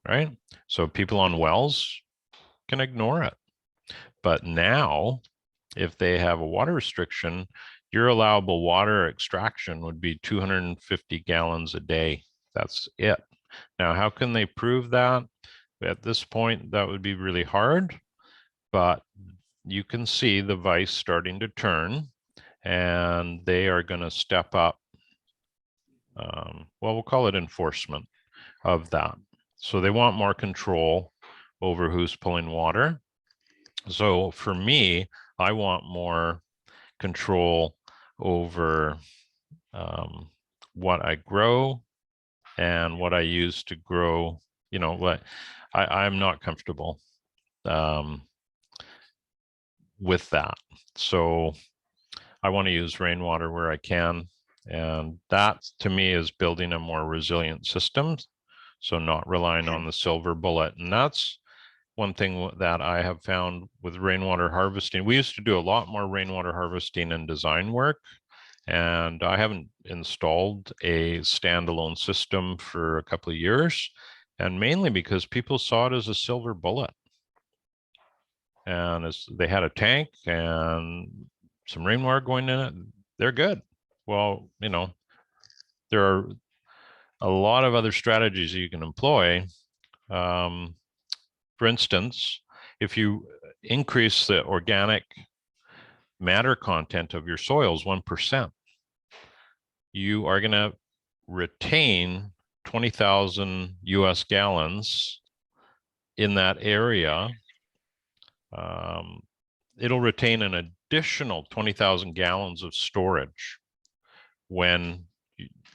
right? So people on wells can ignore it. But now, if they have a water restriction, your allowable water extraction would be 250 gallons a day. That's it. Now, how can they prove that? At this point, that would be really hard, but you can see the vice starting to turn, and they are going to step up. Well, we'll call it enforcement of that. So they want more control over who's pulling water. So for me, I want more control over what I grow and what I use to grow. You know, what I'm not comfortable with that. So I want to use rainwater where I can. And that, to me, is building a more resilient system. So not relying on the silver bullet. And that's one thing that I have found with rainwater harvesting. We used to do a lot more rainwater harvesting and design work, and I haven't installed a standalone system for a couple of years, and mainly because people saw it as a silver bullet. And as they had a tank and some rainwater going in it, they're good. Well, you know, there are a lot of other strategies you can employ. For instance, if you increase the organic matter content of your soils 1%, you are going to retain 20,000 US gallons in that area. It'll retain an additional 20,000 gallons of storage when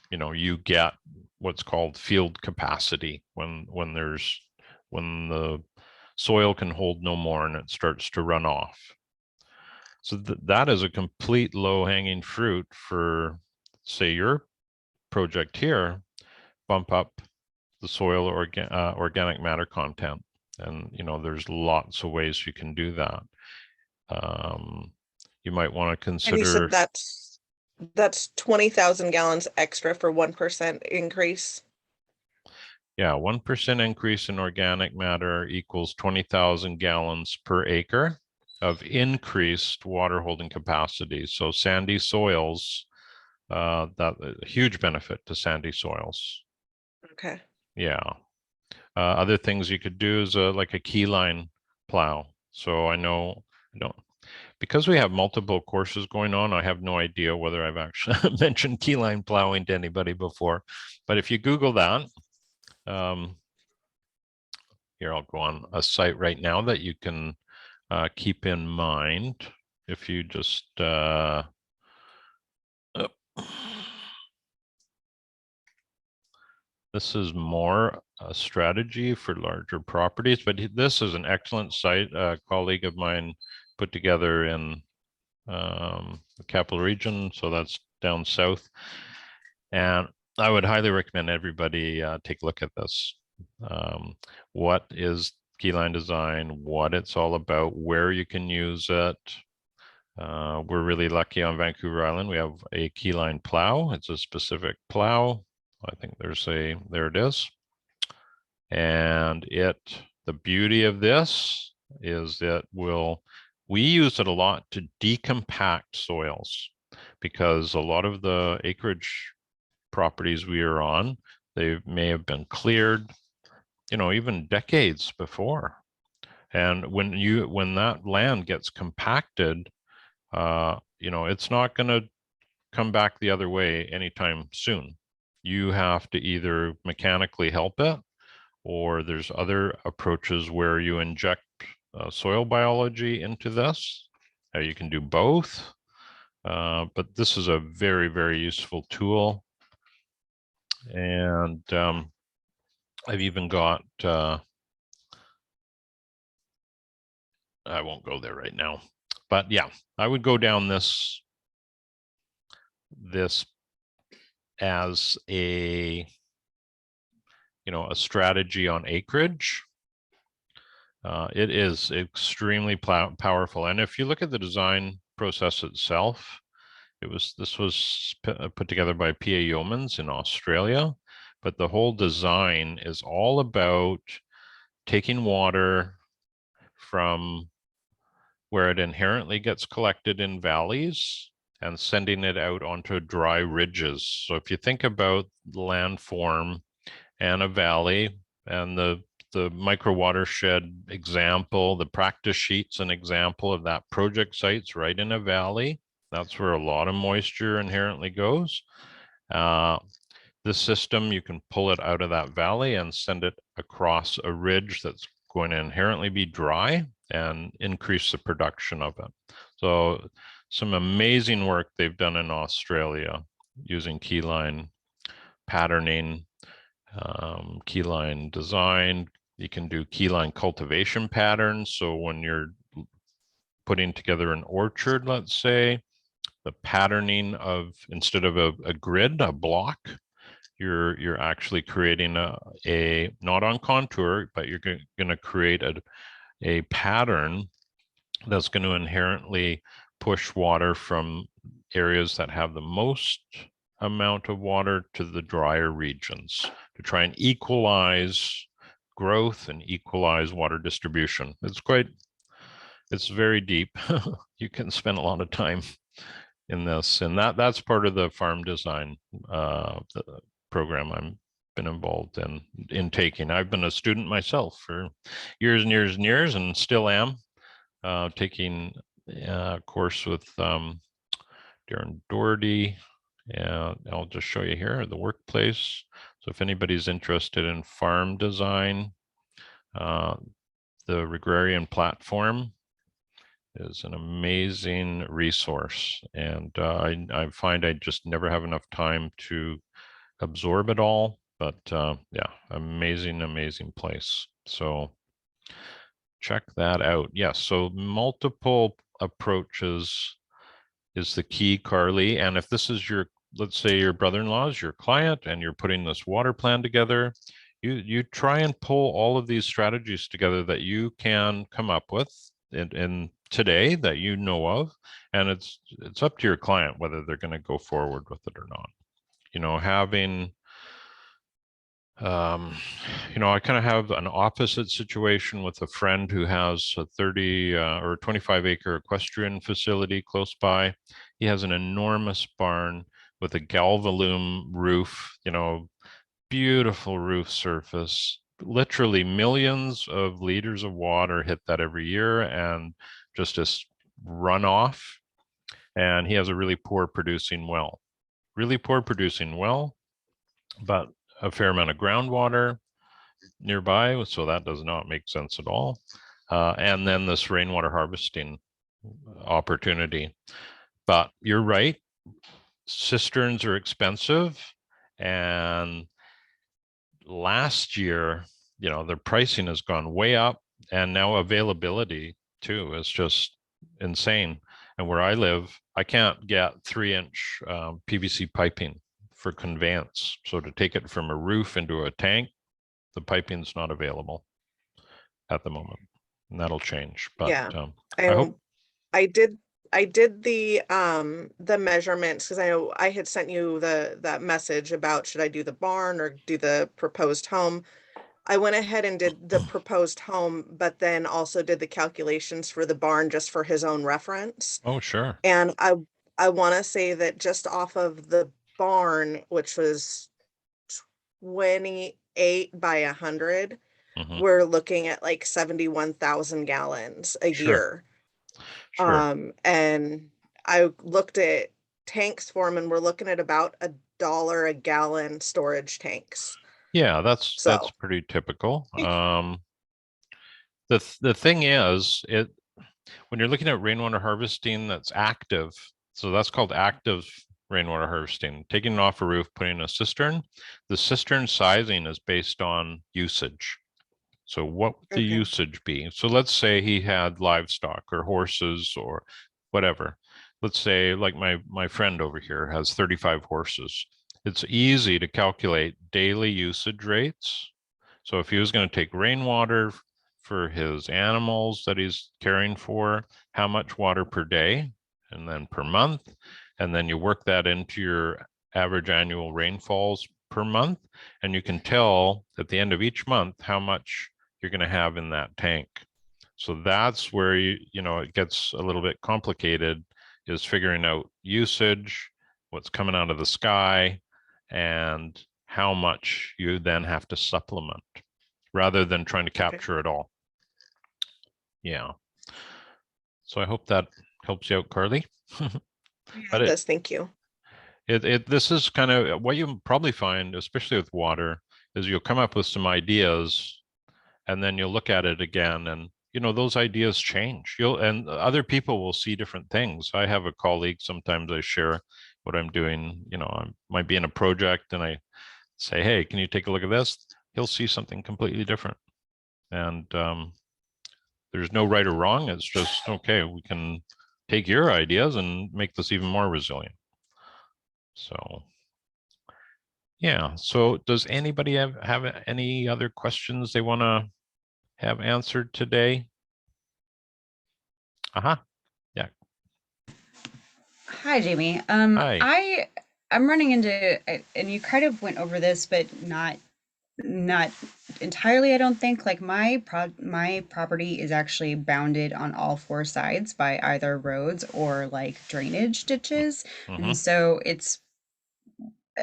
you get what's called field capacity, when the soil can hold no more and it starts to run off. So that is a complete low-hanging fruit for, say, your project here. Bump up the soil organic matter content, and there's lots of ways you can do that. You might want to consider. And you said that's 20,000 gallons extra for 1% increase. Yeah, 1% increase in organic matter equals 20,000 gallons per acre of increased water holding capacity. So sandy soils, that a huge benefit to sandy soils. Okay. Yeah. Other things you could do is like a keyline plow. So I don't, because we have multiple courses going on, I have no idea whether I've actually mentioned keyline plowing to anybody before. But if you Google that, here, I'll go on a site right now that you can keep in mind. If you just this is more a strategy for larger properties, but this is an excellent site. A colleague of mine put together in the Capital Region, so that's down south. And I would highly recommend everybody take a look at this. What is Keyline design, what it's all about, where you can use it, We're really lucky on Vancouver Island. We have a Keyline plow. It's a specific plow. I think there it is. And the beauty of this is we use it a lot to decompact soils, because a lot of the acreage properties we are on, they may have been cleared, even decades before. And when that land gets compacted, it's not going to come back the other way anytime soon. You have to either mechanically help it, or there's other approaches where you inject soil biology into this. You can do both, but this is a very, very useful tool. And I've even got, I won't go there right now, but yeah, I would go down this as a strategy on acreage. It is extremely powerful. And if you look at the design process itself, this was put together by P.A. Yeomans in Australia, but the whole design is all about taking water from where it inherently gets collected in valleys and sending it out onto dry ridges. So if you think about the landform and a valley, and the micro watershed example, the practice sheet's an example of that. Project site's right in a valley. That's where a lot of moisture inherently goes. This system, you can pull it out of that valley and send it across a ridge that's going to inherently be dry and increase the production of it. So some amazing work they've done in Australia using Keyline patterning, Keyline design. You can do Keyline cultivation patterns. So when you're putting together an orchard, let's say, the patterning of, instead of a grid, a block, you're actually creating a not on contour, but you're going to create a pattern that's going to inherently push water from areas that have the most amount of water to the drier regions, to try and equalize growth and equalize water distribution. It's very deep. You can spend a lot of time in this, and that's part of the farm design program I'm been involved in taking. I've been a student myself for years and years and years, and still am taking a course with Darren Doherty. And I'll just show you here the workplace. So if anybody's interested in farm design, the Regrarian platform is an amazing resource. And I find I just never have enough time to absorb it all. But yeah, amazing, amazing place. So check that out. Yes, so multiple approaches is the key, Carly. And if this is let's say your brother-in-law is your client and you're putting this water plan together, you try and pull all of these strategies together that you can come up with in today that you know of, and it's up to your client whether they're going to go forward with it or not. Having I kind of have an opposite situation with a friend who has a 30 or 25 acre equestrian facility close by. He has an enormous barn with a galvalume roof, beautiful roof surface. Literally millions of liters of water hit that every year, and just a runoff. And he has a really poor producing well, but a fair amount of groundwater nearby, so that does not make sense at all. And then this rainwater harvesting opportunity. But you're right, cisterns are expensive, and last year, their pricing has gone way up, and now availability too is just insane. And where I live, I can't get 3-inch PVC piping for conveyance. So to take it from a roof into a tank, the piping's not available at the moment, and that'll change. But Yeah, I hope. I I did the measurements because I know I had sent you that message about should I do the barn or do the proposed home. I went ahead and did the proposed home, but then also did the calculations for the barn just for his own reference. Oh, sure. And I want to say that just off of the barn, which was 28 by 100, Mhm. we're looking at like 71,000 gallons a Sure. year. Sure. And I looked at tanks for them, and we're looking at about $1 a gallon storage tanks. Yeah, that's So, pretty typical. The thing is, when you're looking at rainwater harvesting that's active, so that's called active rainwater harvesting, taking it off a roof, putting in a cistern. The cistern sizing is based on usage. So what would the Okay. usage be? So let's say he had livestock or horses or whatever. Let's say like my friend over here has 35 horses. It's easy to calculate daily usage rates. So if he was going to take rainwater for his animals that he's caring for, how much water per day and then per month, and then you work that into your average annual rainfalls per month, and you can tell at the end of each month how much you're going to have in that tank. So that's where it gets a little bit complicated, is figuring out usage, what's coming out of the sky, and how much you then have to supplement rather than trying to capture it all. Yeah. So I hope that helps you out, Carly. But it does. Thank you. this is kind of what you probably find, especially with water, is you'll come up with some ideas and then you'll look at it again, and those ideas change. And other people will see different things. I have a colleague, sometimes I share what I'm doing. I might be in a project and I say, hey, can you take a look at this? He'll see something completely different. And there's no right or wrong. It's just, okay, we can take your ideas and make this even more resilient. So yeah. So does anybody have any other questions they want to have answered today? Uh-huh. Yeah. Hi, Jamie. Hi. I'm running into, and you kind of went over this, but not entirely, I don't think. Like my property is actually bounded on all four sides by either roads or like drainage ditches. Mm-hmm. And so it's,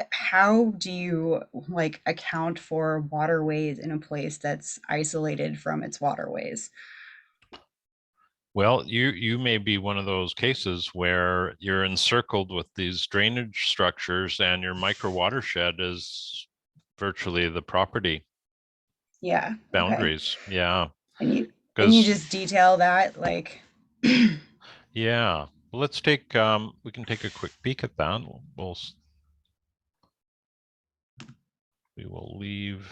how do you like account for waterways in a place that's isolated from its waterways? Well, you may be one of those cases where you're encircled with these drainage structures and your micro watershed is virtually the property Yeah. Okay. boundaries. Yeah. And you Because just detail that, like, yeah. Well, let's take we can take a quick peek at that. We will leave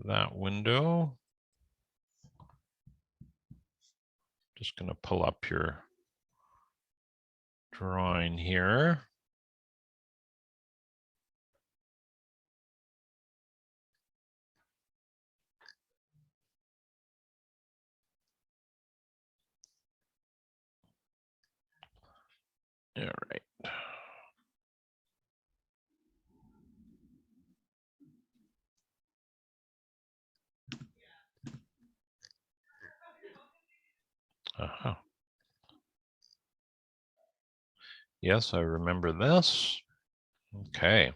that window. Just going to pull up your drawing here. All right. Uh-huh. Yes, I remember this. Okay.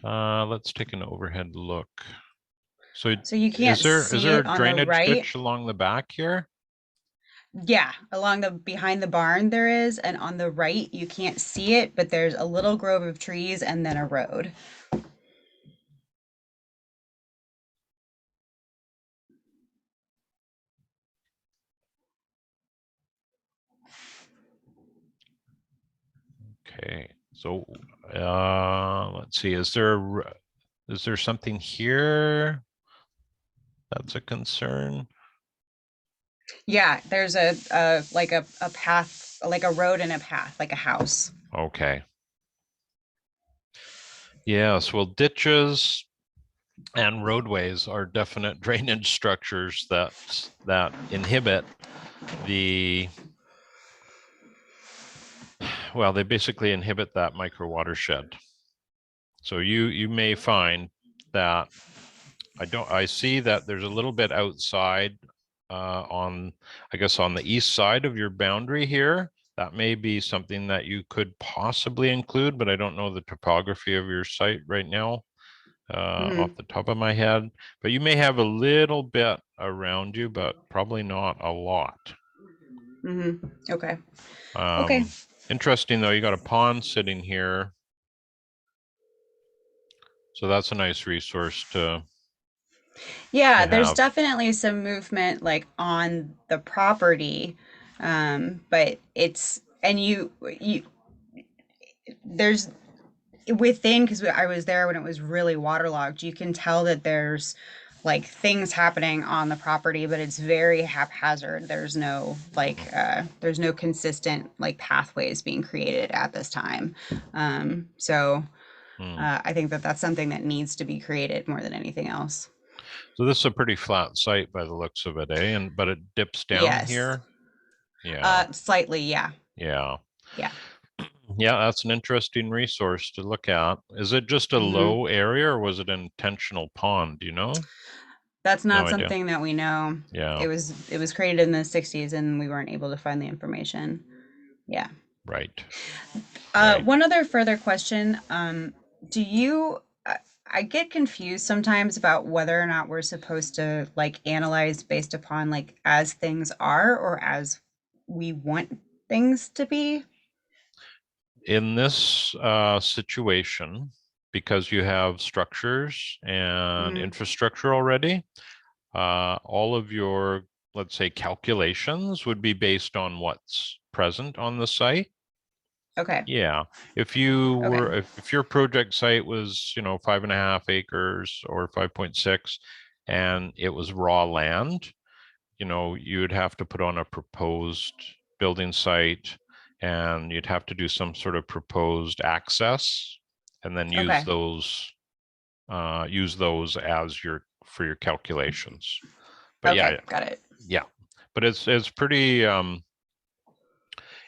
Let's take an overhead look. So you can't is see there it a on the drainage right. ditch along the back here? Yeah, along the behind the barn there is, and on the right you can't see it, but there's a little grove of trees and then a road. Okay. So let's see. Is there something here that's a concern? Yeah, there's a like a path, like a road and a path, like a house. Okay. Yes, well, ditches and roadways are definite drainage structures that inhibit the well, they basically inhibit that micro watershed. So you may find that I see that there's a little bit outside on, I guess, on the east side of your boundary here. That may be something that you could possibly include, but I don't know the topography of your site right now off the top of my head. But you may have a little bit around you, but probably not a lot. Okay. Okay. Interesting though, you got a pond sitting here. So that's a nice resource to Yeah, to there's have. definitely some movement like on the property. But it's, and you there's within, because I was there when it was really waterlogged, you can tell that there's like things happening on the property, but it's very haphazard. There's no like there's no consistent like pathways being created at this time. So I think that that's something that needs to be created more than anything else. So this is a pretty flat site by the looks of it, eh? And but it dips down Yes. here. Yeah. Slightly, yeah. Yeah. Yeah. Yeah, that's an interesting resource to look at. Is it just a low area or was it an intentional pond? Do you know? That's No not idea. something that we know. Yeah. It was created in the 60s and we weren't able to find the information. Yeah. Right. Right. One other further question. Do you, I get confused sometimes about whether or not we're supposed to like analyze based upon like as things are or as we want things to be. In this situation, because you have structures and infrastructure already, all of your, let's say, calculations would be based on what's present on the site. Okay. Yeah, if you were, Okay. if your project site was, 5.5 acres or 5.6, and it was raw land, you would have to put on a proposed building site, and you'd have to do some sort of proposed access, and then use Okay. those as for your calculations. But Okay. yeah, Got it. yeah. But it's pretty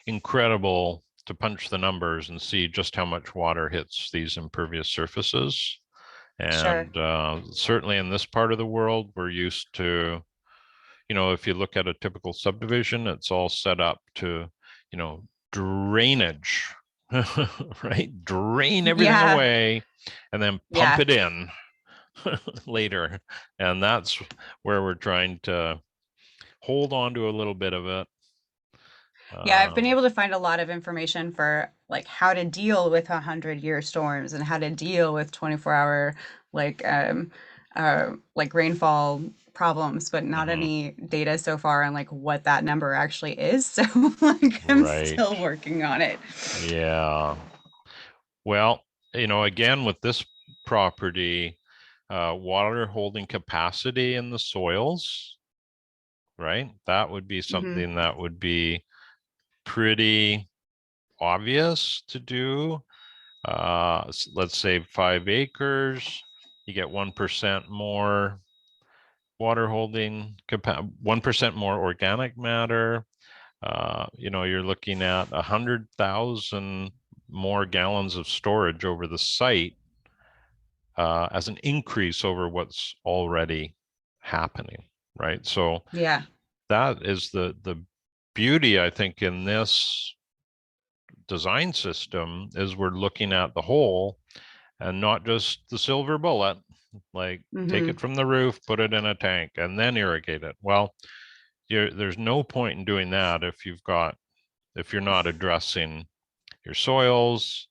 incredible to punch the numbers and see just how much water hits these impervious surfaces. Sure. And certainly in this part of the world, we're used to, if you look at a typical subdivision, it's all set up to, drainage, right? Drain everything Yeah. away and then pump it in later. And that's where we're trying to hold on to a little bit of it. Yeah, I've been able to find a lot of information for like how to deal with 100-year storms and how to deal with 24-hour like rainfall problems, but not any data so far on like what that number actually is. So like I'm still working on it. Yeah. Well, again, with this property, water holding capacity in the soils, right? That would be something that would be pretty obvious to do. Let's say 5 acres, you get 1% more water holding capacity, 1% more organic matter. You're looking at 100,000 more gallons of storage over the site as an increase over what's already happening, right? So yeah, that is the beauty, I think, in this design system is we're looking at the whole and not just the silver bullet, like take it from the roof, put it in a tank, and then irrigate it. Well, there's no point in doing that if you're not addressing your soils.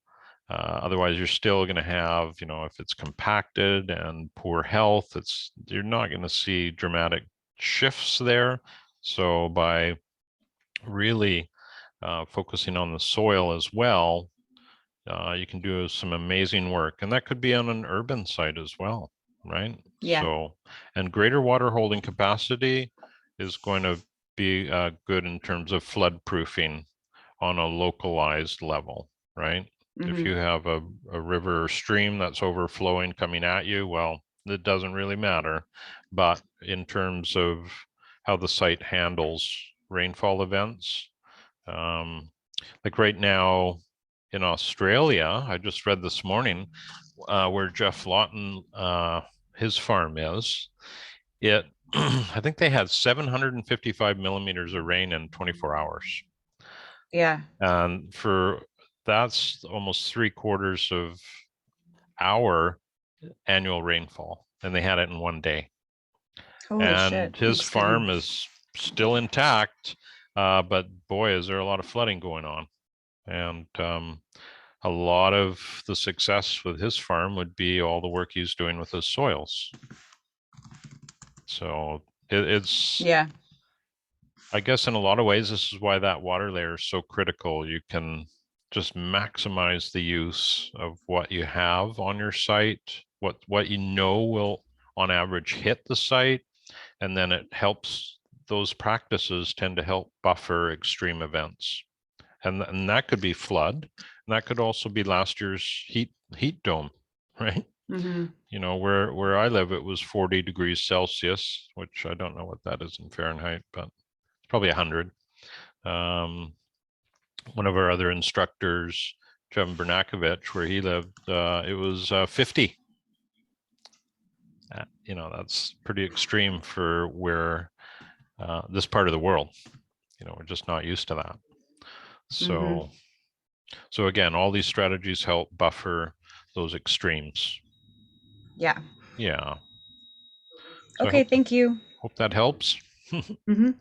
Otherwise, you're still going to have, if it's compacted and poor health, you're not going to see dramatic shifts there. So by really focusing on the soil as well, you can do some amazing work. And that could be on an urban site as well, right? Yeah. So, and greater water holding capacity is going to be good in terms of flood proofing on a localized level, right? If you have a river or stream that's overflowing coming at you, well, it doesn't really matter. But in terms of how the site handles rainfall events, like right now in Australia, I just read this morning where Jeff Lawton, his farm is, I think they had 755 millimeters of rain in 24 hours. Yeah. And that's almost 3/4 of our annual rainfall. And they had it in one day. Holy And shit. his Extreme. farm is still intact. But boy, is there a lot of flooding going on. And a lot of the success with his farm would be all the work he's doing with his soils. So it's, Yeah. I guess in a lot of ways, this is why that water layer is so critical. You can just maximize the use of what you have on your site, what you know will on average hit the site, and then it helps, those practices tend to help buffer extreme events. And that could be flood, and that could also be last year's heat dome, right? Mm-hmm. You know, where I live, it was 40 degrees Celsius, which I don't know what that is in Fahrenheit, but it's probably 100. One of our other instructors, Jevin Bernakovich, where he lived, it was 50. You know, that's pretty extreme for where this part of the world, you know, we're just not used to that. So, so again, all these strategies help buffer those extremes. Yeah. Yeah. So Okay. Thank you. hope that helps. Mm-hmm.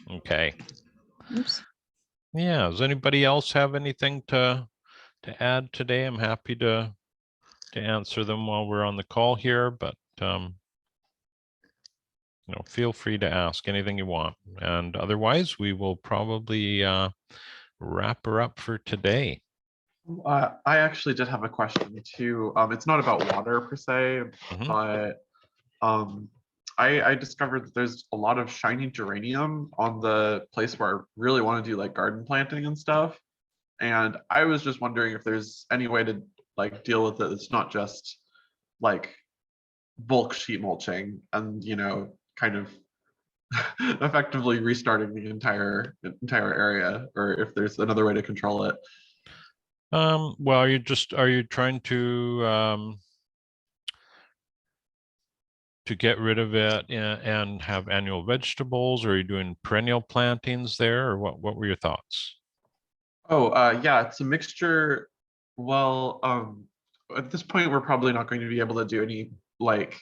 Okay. Oops. Yeah. Does anybody else have anything to add today? I'm happy to answer them while we're on the call here, but you know, feel free to ask anything you want. And otherwise, we will probably wrap her up for today. I actually did have a question too. It's not about water per se, Mhm. but I discovered that there's a lot of shiny geranium on the place where I really want to do like garden planting and stuff. And I was just wondering if there's any way to like deal with it. It's not just like bulk sheet mulching and, you know, kind of effectively restarting the entire area, or if there's another way to control it. Well, are you trying to get rid of it and have annual vegetables, or are you doing perennial plantings there, or what were your thoughts? Oh, yeah, it's a mixture. Well, at this point, we're probably not going to be able to do any like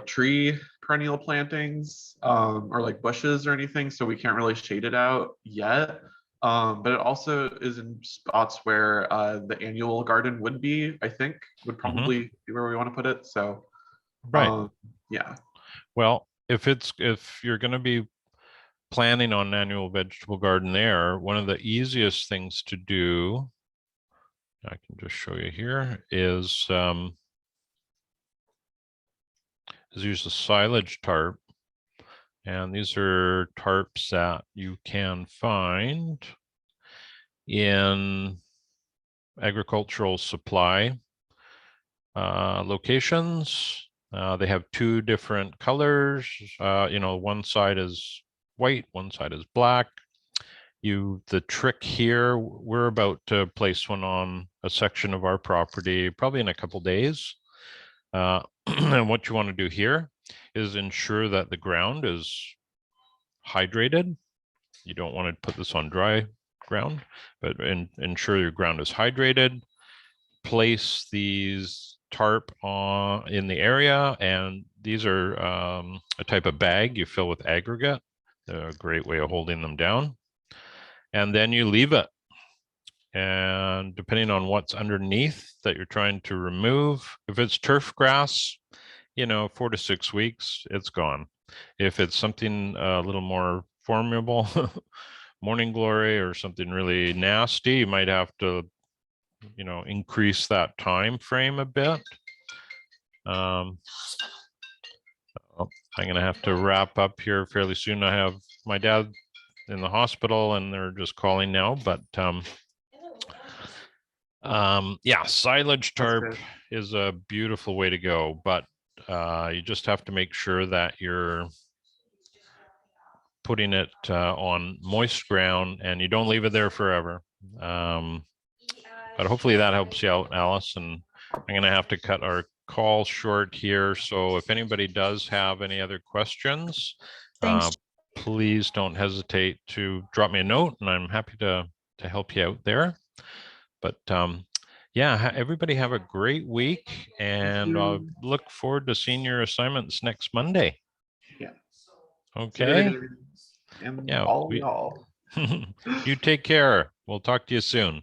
tree perennial plantings or like bushes or anything, so we can't really shade it out yet. But it also is in spots where the annual garden would be, I think, would probably be where we want to put it. So, Right. yeah. Well, if you're going to be planning on an annual vegetable garden there, one of the easiest things to do, I can just show you here, is use the silage tarp. And these are tarps that you can find in agricultural supply locations. They have two different colors. You know, one side is white, one side is black. The trick here, we're about to place one on a section of our property, probably in a couple days. And what you want to do here is ensure that the ground is hydrated. You don't want to put this on dry ground, but ensure your ground is hydrated. Place these tarp in the area, and these are a type of bag you fill with aggregate. They're a great way of holding them down. And then you leave it. And depending on what's underneath that you're trying to remove, if it's turf grass, you know, 4 to 6 weeks, it's gone. If it's something a little more formidable, morning glory or something really nasty, you might have to, you know, increase that time frame a bit. I'm going to have to wrap up here fairly soon. I have my dad in the hospital and they're just calling now, but yeah, silage tarp is a beautiful way to go, but you just have to make sure that you're putting it on moist ground, and you don't leave it there forever. But hopefully that helps you out, Alice. And I'm going to have to cut our call short here. So if anybody does have any other questions, Thanks. please don't hesitate to drop me a note, and I'm happy to help you out there. But yeah, everybody have a great week, and I'll look forward to seeing your assignments next Monday. Yeah. Okay. And Yeah, all y'all. you take care. We'll talk to you soon.